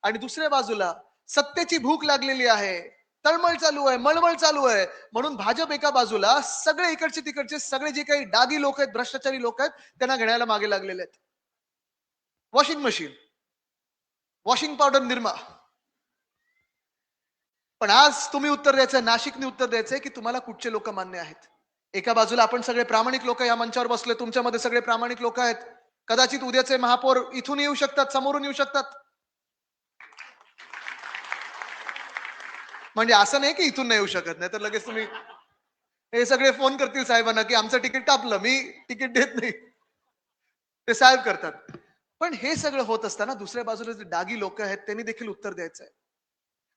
आणि दुसऱ्या बाजूला सत्तेची भूक लागलेली आहे, तळमळ चालू आहे, मळमळ चालू आहे, म्हणून भाजप एका बाजूला, सगळे इकडचे तिकडचे सगळे जे काही डागी लोक आहेत, भ्रष्टाचारी लोक आहेत, त्यांना घेण्याला मागे लागलेले आहेत. Washing machine, washing powder Nirma. पण आज तुम्ही उत्तर द्यायचं, नाशिकने उत्तर द्यायचंय की तुम्हाला कुठचे लोक मान्य आहेत. एका बाजूला आपण सगळे प्रामाणिक लोक या मंचावर बसले, तुमच्यामध्ये सगळे प्रामाणिक लोक आहेत. कदाचित उद्याचे महापौर इथून येऊ शकतात, समोरून येऊ शकतात. म्हणजे असं नाही की इथून नाही येऊ शकत, नाही तर लगेच तुम्ही हे सगळे फोन करतील साहेबांना की आमचं तिकीट कापलं, मी तिकीट देत नाही, ते साहेब करतात. पण हे सगळं होत असताना दुसऱ्या बाजूला जे डागी लोक आहेत त्यांनी देखील उत्तर द्यायचं आहे.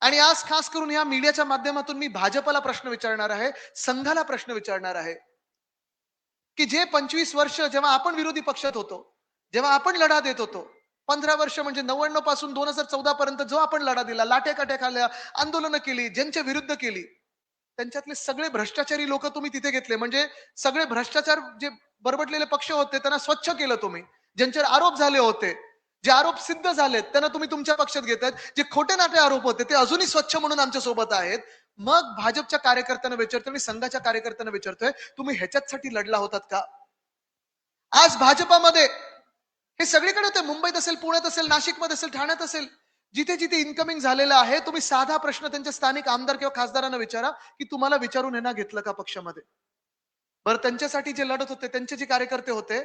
आणि आज खास करून या मीडियाच्या माध्यमातून मी भाजपला प्रश्न विचारणार आहे, संघाला प्रश्न विचारणार आहे की जे 25 वर्ष जेव्हा आपण विरोधी पक्षात होतो, जेव्हा आपण लढा देत होतो, 15 वर्ष म्हणजे 99 पासून 2014 पर्यंत जो आपण लढा दिला, लाट्या काट्या खाल्ल्या, आंदोलनं केली, ज्यांच्या विरुद्ध केली, त्यांच्यातले सगळे भ्रष्टाचारी लोक तुम्ही तिथे घेतले. म्हणजे सगळे भ्रष्टाचार जे बरबटलेले पक्ष होते त्यांना स्वच्छ केलं तुम्ही. ज्यांच्यावर आरोप झाले होते, जे आरोप सिद्ध झालेत त्यांना तुम्ही तुमच्या पक्षात घेतायत. जे खोटे नाटे आरोप होते ते अजूनही स्वच्छ म्हणून आमच्या सोबत आहेत. मग भाजपच्या कार्यकर्त्यांना विचारतोय आणि संघाच्या कार्यकर्त्यांना विचारतोय, तुम्ही ह्याच्यासाठी लढला होतात का? आज भाजपामध्ये हे सगळीकडे होते, मुंबईत असेल, पुण्यात असेल, नाशिकमध्ये असेल, ठाण्यात असेल, जिथे जिथे इन्कमिंग झालेलं आहे, तुम्ही साधा प्रश्न त्यांच्या स्थानिक आमदार किंवा खासदारांना विचारा की तुम्हाला विचारून यांना घेतलं का पक्षामध्ये? बरं, त्यांच्यासाठी जे लढत होते, त्यांचे जे कार्यकर्ते होते,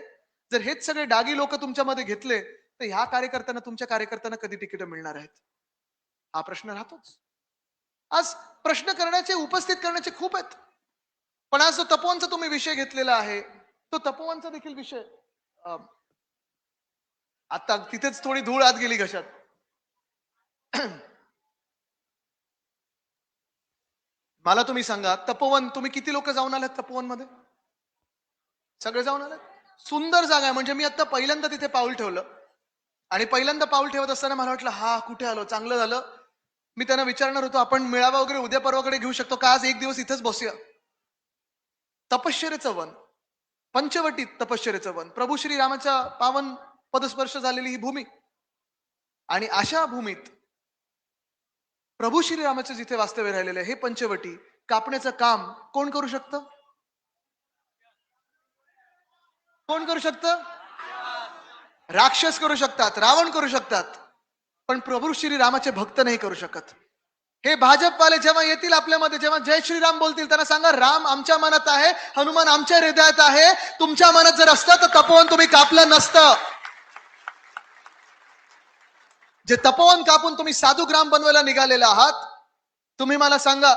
जर हेच सगळे डागी लोक तुमच्यामध्ये घेतले तर ह्या कार्यकर्त्यांना, तुमच्या कार्यकर्त्यांना कधी तिकीट मिळणार आहेत? हा प्रश्न राहतोच. आज प्रश्न करण्याचे, उपस्थित करण्याचे खूप आहेत, पण आज जो तपोवनचा तुम्ही विषय घेतलेला आहे, तो तपोवनचा देखील विषय, आता तिथेच थोडी धूळ आत गेली घशात. मला तुम्ही सांगा, तपोवन तुम्ही किती लोक जाऊन आलात तपोवन मध्ये? सगळे जाऊन आलात? सुंदर जागा आहे. म्हणजे मी आता पहिल्यांदा तिथे पाऊल ठेवलं आणि पहिल्यांदा पाऊल ठेवत असताना मला वाटलं, हा कुठे आलो, चांगलं झालं. मी त्यांना विचारणार होतो, आपण मेळावा वगैरे उद्या परवाकडे घेऊ शकतो का, आज एक दिवस इथेच बसूया. तपश्चर्याचं वन, पंचवटीत तपश्चर्याचं वन, प्रभू श्री रामाच्या पावन पदस्पर्श झालेली ही भूमी, आणि अशा भूमीत प्रभू श्री रामाचे जिथे वास्तव्य राहिलेले हे पंचवटी कापण्याचं काम कोण करू शकतं? कोण करू शकतं? राक्षस करू शकतात, रावण करू शकतात, पण प्रभू श्री रामाचे भक्त नाही करू शकत. हे भाजपवाले जेव्हा येतील आपल्यामध्ये, जेव्हा जय श्रीराम बोलतील, त्यांना सांगा राम आमच्या मनात आहे, हनुमान आमच्या हृदयात आहे. तुमच्या मनात जर असतं तर तपोवन तुम्ही कापलं नसतं. जे तपोवन कापून तुम्ही साधू ग्राम बनवायला निघालेले आहात, तुम्ही मला सांगा,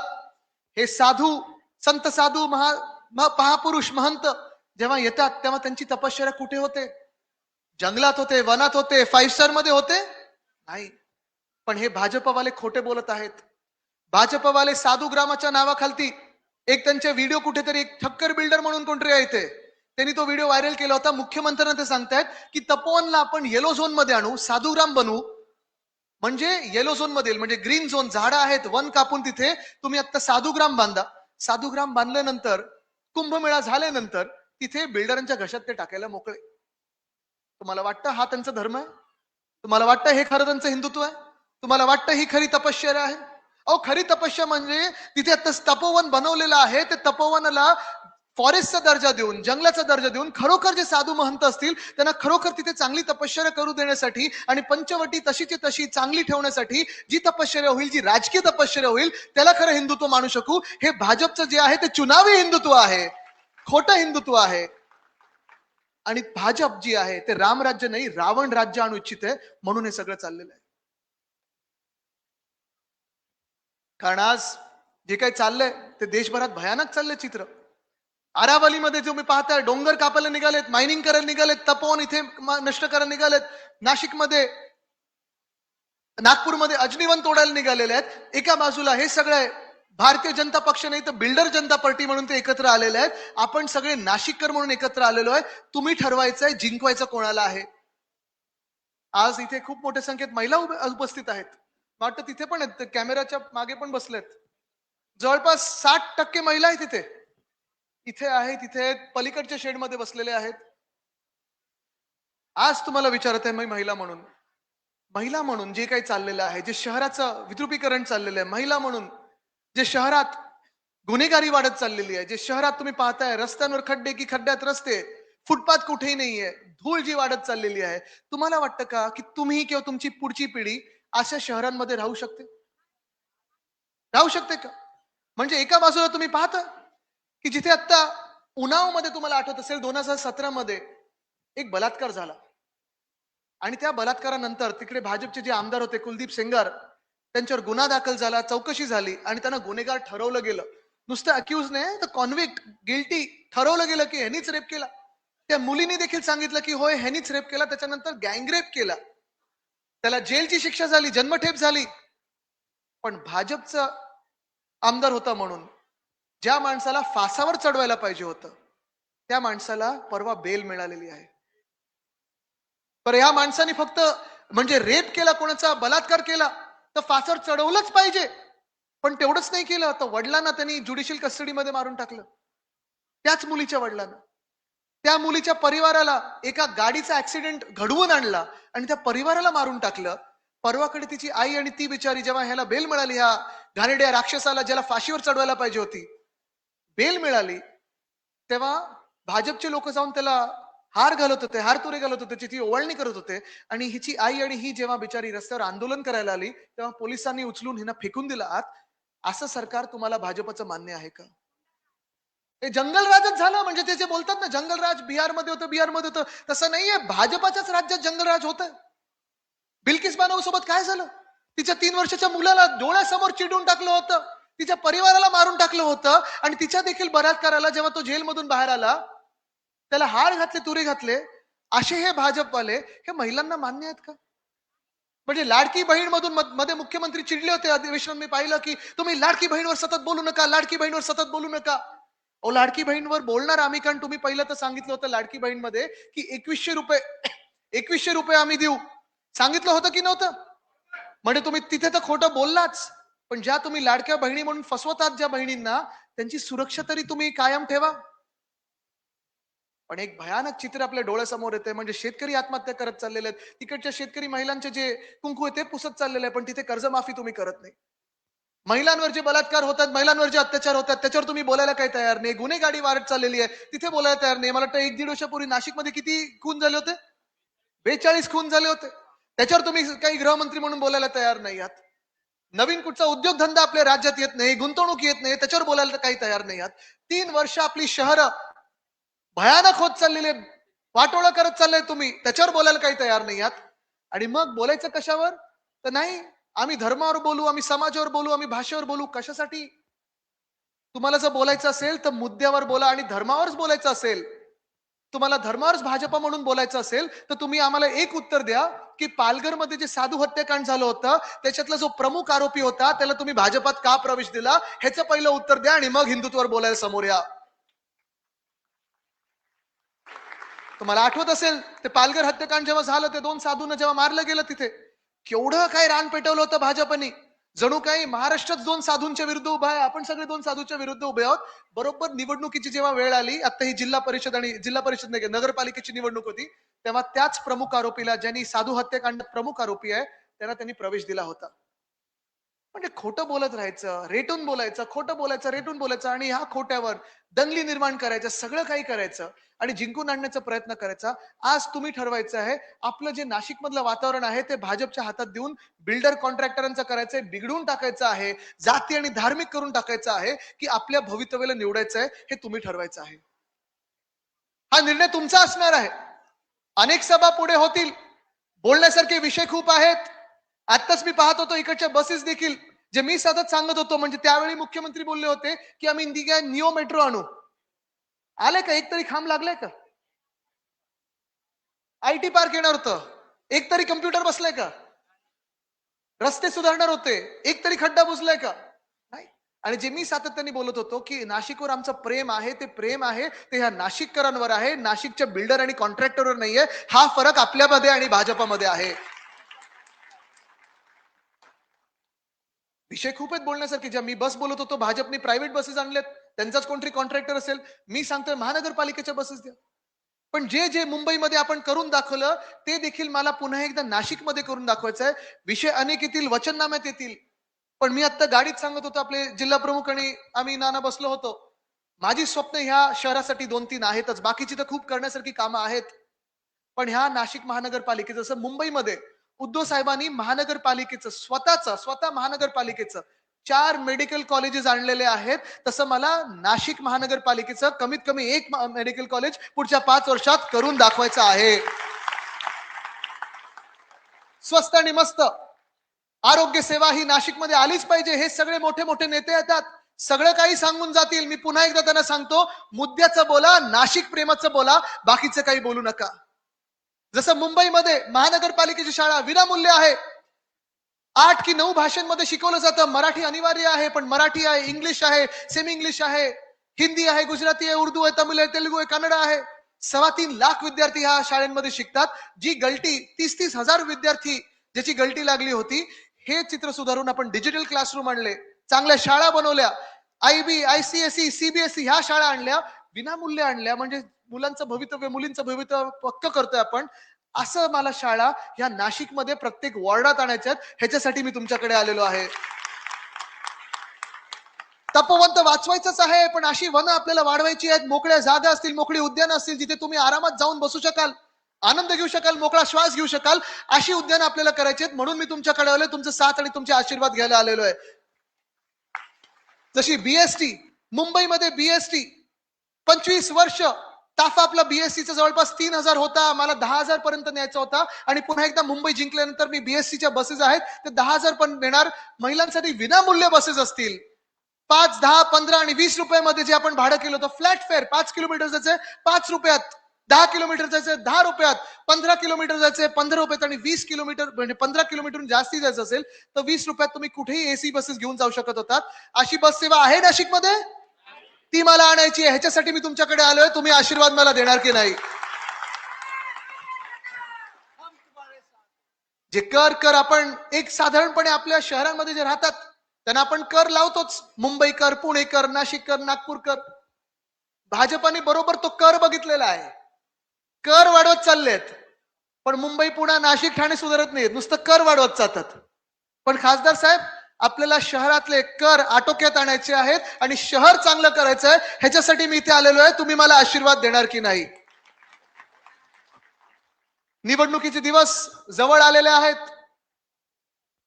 हे साधू संत साधू महापुरुष महंत जेव्हा येतात तेव्हा त्यांची तपश्चर्या कुठे होते? जंगलात होते, वनात होते, 5 स्टार मध्ये होते? नाही. पण हे भाजपवाले खोटे बोलत आहेत. भाजपवाले साधू ग्रामाच्या नावाखालती एक त्यांचे व्हिडिओ कुठेतरी, एक ठक्कर बिल्डर म्हणून कोणतरी आहे ते, त्यांनी तो व्हिडिओ व्हायरल केला होता. मुख्यमंत्र्यांना ते सांगतायत की तपोवनला आपण येलो झोन मध्ये आणू, साधू ग्राम बनवू. म्हणजे येलो झोन मध्ये, म्हणजे ग्रीन झोन, झाडं आहेत, वन कापून तिथे तुम्ही आता साधूग्राम बांधा. साधूग्राम बांधल्यानंतर, कुंभमेळा झाल्यानंतर तिथे बिल्डरांच्या घशात ते टाकायला मोकळे. तुम्हाला वाटतं हा त्यांचा धर्म आहे? तुम्हाला वाटतं हे खरं त्यांचं हिंदुत्व आहे? तुम्हाला वाटतं ही खरी तपश्चर्या आहे? अहो, खरी तपश्चर्या म्हणजे तिथे आता तपोवन बनवलेलं आहे, ते तपोवनाला फॉरेस्टचा दर्जा देऊन, जंगलाचा दर्जा देऊन, खरोखर जे साधू महंत असतील त्यांना खरोखर तिथे चांगली तपश्चर्या करू देण्यासाठी आणि पंचवटी तशीची तशी चांगली ठेवण्यासाठी जी तपश्चर्या होईल, जी राजकीय तपश्चर्या होईल, त्याला खरं हिंदुत्व मानू शकू. हे भाजपचं जे आहे ते चुनावी हिंदुत्व आहे, खोटं हिंदुत्व आहे. आणि भाजप जी आहे ते रामराज्य नाही, रावण राज्य आणू इच्छिते, म्हणून हे सगळं चाललेलं आहे. कारण आज जे काही चाललंय ते देशभरात भयानक चाललंय चित्र. अरावलीमध्ये जो मी पाहताय, डोंगर कापायला निघालेत, मायनिंग करायला निघालेत, तपोवन इथे नष्ट करायला निघालेत, नाशिकमध्ये, नागपूरमध्ये अग्निवन तोडायला निघालेले आहेत. एका बाजूला हे सगळे भारतीय जनता पक्ष नाही तर बिल्डर जनता पार्टी म्हणून ते एकत्र आलेले आहेत. आपण सगळे नाशिककर म्हणून एकत्र आलेलो आहे. तुम्ही ठरवायचंय जिंकवायचं कोणाला आहे. आज इथे खूप मोठ्या संख्येत महिला उपस्थित आहेत. वाटतं तिथे पण आहेत, कॅमेराच्या मागे पण बसलेत. जवळपास 60% महिला आहेत तिथे. इथे आहे, तिथे पलीकडच्या शेडमध्ये बसलेले आहेत. आज तुम्हाला विचारत आहे मी महिला म्हणून जे काही चाललेलं आहे, जे शहराचं विद्रुपीकरण चाललेलं आहे, महिला म्हणून जे शहरात गुन्हेगारी वाढत चाललेली आहे, जे शहरात तुम्ही पाहताय रस्त्यांवर खड्डे की खड्ड्यात रस्ते, फुटपाथ कुठेही नाहीये, धूळ जी वाढत चाललेली आहे, तुम्हाला वाटतं का की तुम्ही किंवा तुमची पुढची पिढी अशा शहरांमध्ये राहू शकते का? म्हणजे एका बाजूला तुम्ही पाहता की जिथे आता उन्हावमध्ये तुम्हाला आठवत असेल 2017 मध्ये एक बलात्कार झाला आणि त्या बलात्कारानंतर तिकडे भाजपचे जे आमदार होते कुलदीप सेंगर, त्यांच्यावर गुन्हा दाखल झाला, चौकशी झाली आणि त्यांना गुन्हेगार ठरवलं गेलं. नुसतं अक्यूज नाही तर कॉन्व्हिक्ट, गिल्टी ठरवलं गेलं की ह्यानीच रेप केला. त्या मुलीने देखील सांगितलं की होय ह्यानीच रेप केला, त्याच्यानंतर गँगरेप केला. त्याला जेलची शिक्षा झाली, जन्मठेप झाली. पण भाजपचा आमदार होता म्हणून ज्या माणसाला फासावर चढवायला पाहिजे होतं त्या माणसाला परवा बेल मिळालेली आहे. पर या माणसाने फक्त म्हणजे रेप केला, कोणाचा बलात्कार केला तर फासावर चढवलंच पाहिजे, पण तेवढंच नाही केलं तर वडिलांना त्यांनी ज्युडिशियल कस्टडीमध्ये मारून टाकलं. त्याच मुलीच्या वडिलांना, त्या मुलीच्या परिवाराला एका गाडीचा ऍक्सिडेंट घडवून आणला आणि त्या परिवाराला मारून टाकलं. परवाकडे तिची आई आणि ती बिचारी जेव्हा ह्याला बेल मिळाली, ह्या घाणेरड्या राक्षसाला ज्याला फाशीवर चढवायला पाहिजे होती, बेल मिळाली, तेव्हा भाजपचे लोक जाऊन त्याला हार घालत होते, हारतुरे घालत होते, त्याची ओवाळणी करत होते. आणि हिची आई आणि ही जेव्हा बिचारी रस्त्यावर आंदोलन करायला आली तेव्हा पोलिसांनी उचलून हिना फेकून दिला आत. असं सरकार तुम्हाला भाजपचं मान्य आहे का? हे जंगलराजच झालं. म्हणजे ते जे बोलतात ना जंगलराज बिहारमध्ये होतं, बिहारमध्ये होतं, तसं नाहीये. भाजपाच्याच राज्यात जंगलराज होतं. बिल्किस बानो सोबत काय झालं? तिच्या 3 वर्षाच्या मुलाला डोळ्यासमोर चिडून टाकलं होतं, तिच्या परिवाराला मारून टाकलं होतं आणि तिच्या देखील बलात्काराला जेव्हा तो जेलमधून बाहेर आला त्याला हार घातले, तुरे घातले. असे हे भाजपवाले हे महिलांना मान्य आहेत का? म्हणजे लाडकी बहीण मधून मध्ये मुख्यमंत्री चिडले होते अधिवेशनात, मी पाहिलं की तुम्ही लाडकी बहीणवर सतत बोलू नका, लाडकी बहीणवर सतत बोलू नका. ओ, लाडकी बहीणवर बोलणार आम्ही, कारण तुम्ही पहिलं तर सांगितलं होतं लाडकी बहीण मध्ये की 2100 रुपये आम्ही देऊ, सांगितलं होतं की नव्हतं? म्हणजे तुम्ही तिथे तर खोटं बोललाच, पण ज्या तुम्ही लाडक्या बहिणी म्हणून फसवतात ज्या बहिणींना, त्यांची सुरक्षा तरी तुम्ही कायम ठेवा. पण एक भयानक चित्र आपल्या डोळ्यासमोर येते. म्हणजे शेतकरी आत्महत्या करत चाललेले आहेत, तिकडच्या शेतकरी महिलांचे जे कुंकू आहे ते पुसत चाललेले आहे, पण तिथे कर्जमाफी तुम्ही करत नाही. महिलांवर जे बलात्कार होतात, महिलांवर जे अत्याचार होतात त्याच्यावर तुम्ही बोलायला काही तयार नाही. गुन्हेगारी वाढत चाललेली आहे, तिथे बोलायला तयार नाही. मला वाटतं 1-1.5 वर्षापूर्वी नाशिकमध्ये किती खून झाले होते? 42 खून झाले होते. त्याच्यावर तुम्ही काही गृहमंत्री म्हणून बोलायला तयार नाही आहात. नवीन कुठचा उद्योगधंदा आपल्या राज्यात येत नाही, गुंतवणूक येत नाही, त्याच्यावर बोलायला तर काही तयार नाही आहात. 3 वर्ष आपली शहरं भयानक होत चाललेले, वाटोळं करत चाललंय तुम्ही, त्याच्यावर बोलायला काही तयार नाही आहात. आणि मग बोलायचं कशावर? तर नाही, आम्ही धर्मावर बोलू, आम्ही समाजावर बोलू, आम्ही भाषेवर बोलू. कशासाठी? तुम्हाला जर बोलायचं असेल तर मुद्द्यावर बोला, आणि धर्मावरच बोलायचं असेल, तुम्हाला धर्मावरच भाजपा म्हणून बोलायचं असेल, तर तुम्ही आम्हाला एक उत्तर द्या की पालघरमध्ये जे साधू हत्याकांड झालं होतं त्याच्यातला जो प्रमुख आरोपी होता त्याला तुम्ही भाजपात का प्रवेश दिला, ह्याचं पहिलं उत्तर द्या, आणि मग हिंदुत्वावर बोलायला समोर या. तुम्हाला आठवत असेल ते पालघर हत्याकांड जेव्हा झालं, ते 2 साधूंना जेव्हा मारलं गेलं, तिथे केवढं काय रान पेटवलं होतं भाजपने. जणू काही महाराष्ट्रात 2 साधूंच्या विरुद्ध उभा आहे, आपण सगळे 2 साधूंच्या विरुद्ध उभे आहोत. बरोबर निवडणुकीची जेव्हा वेळ आली, आता ही जिल्हा परिषद नाही, नगरपालिकेची निवडणूक होती, तेव्हा त्याच प्रमुख आरोपीला, ज्यांनी साधू हत्याकांडात प्रमुख आरोपी आहे, त्यांनी प्रवेश दिला होता. म्हणजे खोटं बोलत राहायचं, रेटून बोलायचं, खोटं बोलायचं, रेटून बोलायचं, आणि ह्या खोट्यावर दंगली निर्माण करायचं, सगळं काही करायचं आणि जिंकून आणण्याचा प्रयत्न करायचा. आज तुम्ही ठरवायचं आहे, आपलं जे नाशिक मधलं वातावरण आहे ते भाजपच्या हातात देऊन बिल्डर कॉन्ट्रॅक्टरांचं करायचंय, बिघडून टाकायचं आहे, जाती आणि धार्मिक करून टाकायचं आहे, की आपल्या भवितव्याला निवडायचं आहे, हे तुम्ही ठरवायचं आहे. हा निर्णय तुमचा असणार आहे. अनेक सभा पुढे होतील, बोलण्यासारखे विषय खूप आहेत. आत्ताच मी पाहत होतो इकडच्या बसेस देखील, जे मी सतत सांगत होतो, म्हणजे त्यावेळी मुख्यमंत्री बोलले होते की आम्ही इंडिया निओ मेट्रो आणू. आले का? एक तरी खांब लागलाय का? IT पार्क येणार होतं, एक तरी कम्प्युटर बसलाय का? रस्ते सुधारणार होते, एक तरी खड्डा बुजलाय का? नाही. आणि जे मी सातत्याने बोलत होतो की नाशिकवर आमचं प्रेम आहे, ते प्रेम आहे ते ह्या नाशिककरांवर आहे, नाशिकच्या बिल्डर आणि कॉन्ट्रॅक्टरवर नाहीये. हा फरक आपल्यामध्ये आणि भाजपामध्ये आहे. विषय खूप आहेत बोलण्यासारखे. ज्या मी बस बोलत होतो, भाजपने प्रायव्हेट बसेस आणल्यात, त्यांचाच कोणतरी कॉन्ट्रॅक्टर असेल. मी सांगतोय महानगरपालिकेच्या बसेस द्या. पण जे जे मुंबईमध्ये आपण करून दाखवलं, ते देखील मला पुन्हा एकदा नाशिकमध्ये करून दाखवायचं आहे. विषय अनेक येतील, वचननाम्यात येतील, पण मी आता गाडीत सांगत होतो, आपले जिल्हा प्रमुख आणि आम्ही नाना बसलो होतो, माझी स्वप्न ह्या शहरासाठी 2-3 आहेतच, बाकीची तर खूप करण्यासारखी कामं आहेत. पण ह्या नाशिक महानगरपालिकेचं, जसं मुंबईमध्ये उद्धव साहेबांनी महानगरपालिकेचं स्वतः महानगरपालिकेचं 4 मेडिकल कॉलेजेस आणलेले आहेत, तसं मला नाशिक महानगरपालिकेचं कमीत कमी 1 मेडिकल कॉलेज पुढच्या 5 वर्षात करून दाखवायचं आहे. स्वस्त आणि मस्त आरोग्य सेवा ही नाशिकमध्ये आलीच पाहिजे. हे सगळे मोठे मोठे नेते येतात, सगळं काही सांगून जातील. मी पुन्हा एकदा त्यांना सांगतो, मुद्द्याचं बोला, नाशिक प्रेमाचं बोला, बाकीचं काही बोलू नका. जसं मुंबईमध्ये महानगरपालिकेची शाळा विनामूल्य आहे, 8 की 9 भाषांमध्ये शिकवलं जातं. मराठी अनिवार्य आहे, पण मराठी आहे, इंग्लिश आहे, सेमी इंग्लिश आहे, हिंदी आहे, गुजराती आहे, उर्दू आहे, तमिळ आहे, तेलुगू आहे, कन्नड आहे. 3.25 लाख विद्यार्थी ह्या शाळांमध्ये शिकतात. जी गलटी 30-30 हजार विद्यार्थी ज्याची गलटी लागली होती, हे चित्र सुधारून आपण डिजिटल क्लासरूम आणले, चांगल्या शाळा बनवल्या, IB, ICSE, CBSE ह्या शाळा आणल्या, विनामूल्य आणल्या. म्हणजे मुलांचं भवितव्य, मुलींचं भवितव्य पक्क करतोय आपण. असं मला शाळा ह्या नाशिकमध्ये प्रत्येक वॉर्डात आणायच्यात, ह्याच्यासाठी मी तुमच्याकडे आलेलो आहे. तपोवन तर वाचवायचंच आहे, पण अशी वनं आपल्याला वाढवायची आहेत, मोकळ्या जागा असतील, मोकळी उद्यानं असतील, जिथे तुम्ही आरामात जाऊन बसू शकाल, आनंद घेऊ शकाल, मोकळा श्वास घेऊ शकाल, अशी उद्यानं आपल्याला करायची आहेत. म्हणून मी तुमच्याकडे आलोय, तुमचं साथ आणि तुमचे आशीर्वाद घ्यायला आलेलो आहे. जशी BST, मुंबईमध्ये BST 25 वर्ष ताफा आपला BSCचा जवळपास 3000 होता, मला 10,000 पर्यंत न्यायचा होता. आणि पुन्हा एकदा मुंबई जिंकल्यानंतर मी BSCच्या बसेस आहेत ते 10,000 पर्यंत नेणार. महिलांसाठी विनामूल्य बसेस असतील, 5, 10, 15 आणि 20 रुपयामध्ये जे आपण भाडं केलं होतं, फ्लॅट फेअर, 5 किलोमीटर जायचे 5 रुपयात, 10 किलोमीटर जायचे 10 रुपयात, 15 किलोमीटर जायचे 15 रुपयात, आणि 20 किलोमीटर म्हणजे 15 किलोमीटर जास्ती जायचं असेल तर 20 रुपयात तुम्ही कुठेही AC बसेस घेऊन जाऊ शकत होतात. अशी बस सेवा आहे नाशिकमध्ये, ती मला आणायची आहे. ह्याच्यासाठी मी तुमच्याकडे आलोय. तुम्ही आशीर्वाद मला देणार की नाही? जे कर आपण एक साधारणपणे आपल्या शहरांमध्ये जे राहतात त्यांना आपण कर लावतोच, मुंबईकर, पुणेकर, नाशिककर, नागपूरकर. भाजपाने बरोबर तो कर बघितलेला आहे, कर वाढवत चाललेत, पण मुंबई, पुणे, नाशिक, ठाणे सुधारत नाहीत, नुसतं कर वाढवत जातात. पण खासदार साहेब, आपल्याला शहरातले कर आटोक्यात आणायचे आहेत आणि शहर चांगलं करायचं आहे, ह्याच्यासाठी मी इथे आलेलो आहे. तुम्ही मला आशीर्वाद देणार की नाही? निवडणुकीचे दिवस जवळ आलेले आहेत.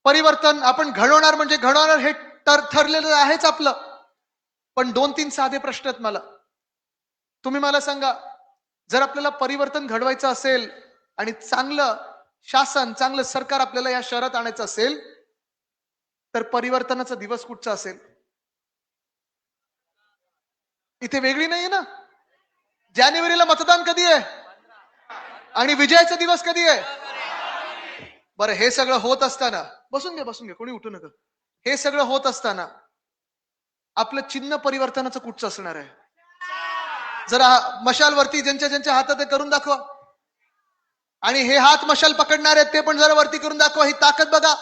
परिवर्तन आपण घडवणार म्हणजे घडवणार हे ठरलेलं आहेच आपलं. पण 2-3 साधे प्रश्न आहेत मला. तुम्ही मला सांगा, जर आपल्याला परिवर्तन घडवायचं असेल आणि चांगलं शासन, चांगलं सरकार आपल्याला या शहरात आणायचं असेल, तर परिवर्तनाचा दिवस कुठचा असेल? इथे वेगळी नाहीये ना. जानेवारीला मतदान कधी आहे आणि विजयाचा दिवस कधी आहे? बरं, हे सगळं होत असताना, बसून घ्या, कोणी उठू नका. हे सगळं होत असताना आपलं चिन्ह परिवर्तनाचं कुठचं असणार आहे? जरा मशालवरती ज्यांच्या ज्यांच्या हातात आहे करून दाखवा. आणि हे हात मशाल पकडणार आहेत ते पण जरा वरती करून दाखवा. ही ताकद बघा,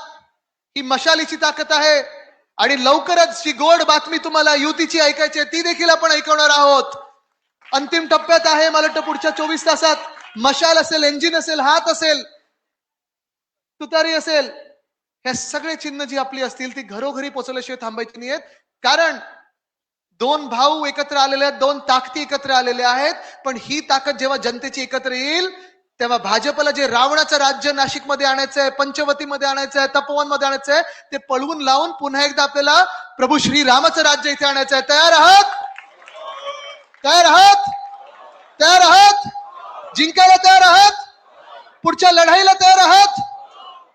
ही मशालीची ताकद आहे. आणि लवकरच जी गोड बातमी तुम्हाला युतीची ऐकायची आहे ती देखील आपण ऐकवणार आहोत. अंतिम टप्प्यात आहे. मला वाटतं पुढच्या 24 तासात मशाल असेल, इंजिन असेल, हात असेल, तुतारी असेल, हे सगळे चिन्ह जी आपली असतील ती घरोघरी पोहोचल्याशिवाय थांबायची नाही आहेत. कारण 2 भाऊ एकत्र आलेले आहेत, 2 ताकदी एकत्र आलेल्या आहेत. पण ही ताकद जेव्हा जनतेची एकत्र येईल तेव्हा भाजपला जे रावणाचं राज्य नाशिकमध्ये आणायचं आहे, पंचवटीमध्ये आणायचं आहे, तपोवनमध्ये आणायचं आहे, ते पळवून लावून पुन्हा एकदा आपल्याला प्रभू श्री रामाचं राज्य इथे आणायचं आहे. तयार आहात? तयार आहात? तयार आहात? जिंकायला तयार आहात? पुढच्या लढाईला तयार आहात?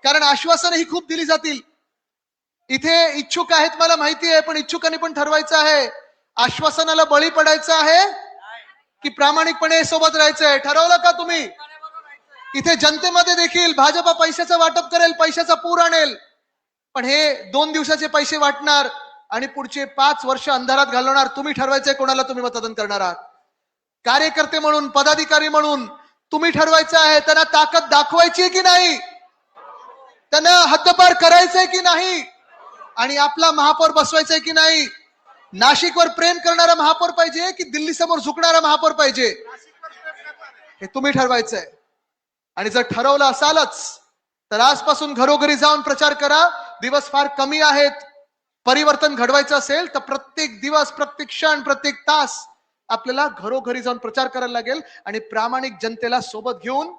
कारण आश्वासनं ही खूप दिली जातील. इथे इच्छुक आहेत मला माहिती आहे, पण इच्छुकांनी पण ठरवायचं आहे, आश्वासनाला बळी पडायचं आहे की प्रामाणिकपणे सोबत राहायचंय. ठरवलं का तुम्ही? इथे जनतेमध्ये देखील भाजपा पैशाचं वाटप करेल, पैशाचा पूर आणेल, पण हे 2 दिवसाचे पैसे वाटणार आणि पुढचे 5 वर्ष अंधारात घालवणार. तुम्ही ठरवायचंय कोणाला तुम्ही मतदान करणार आहात. कार्यकर्ते म्हणून, पदाधिकारी म्हणून तुम्ही ठरवायचं आहे. त्यांना ताकद दाखवायची की नाही, त्यांना हद्दपार करायचंय की नाही, आणि आपला महापौर बसवायचाय की नाही. नाशिकवर प्रेम करणारा महापौर पाहिजे की दिल्ली समोर झुकणारा महापौर पाहिजे, हे तुम्ही ठरवायचंय. आणि जर ठरवलं असालच तर आजपासून घरोघरी जाऊन प्रचार करा. दिवस फार कमी आहेत. परिवर्तन घडवायचं असेल तर प्रत्येक दिवस, प्रत्येक क्षण, प्रत्येक तास आपल्याला घरोघरी जाऊन प्रचार करायला लागेल आणि प्रामाणिक जनतेला सोबत घेऊन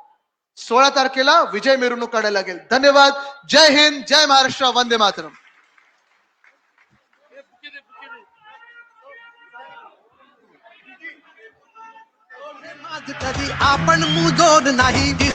16 तारखेला विजय मिरवणूक काढायला लागेल. धन्यवाद. जय हिंद, जय महाराष्ट्र, वंदे मातरम. कधी आपण मुजोड नाही.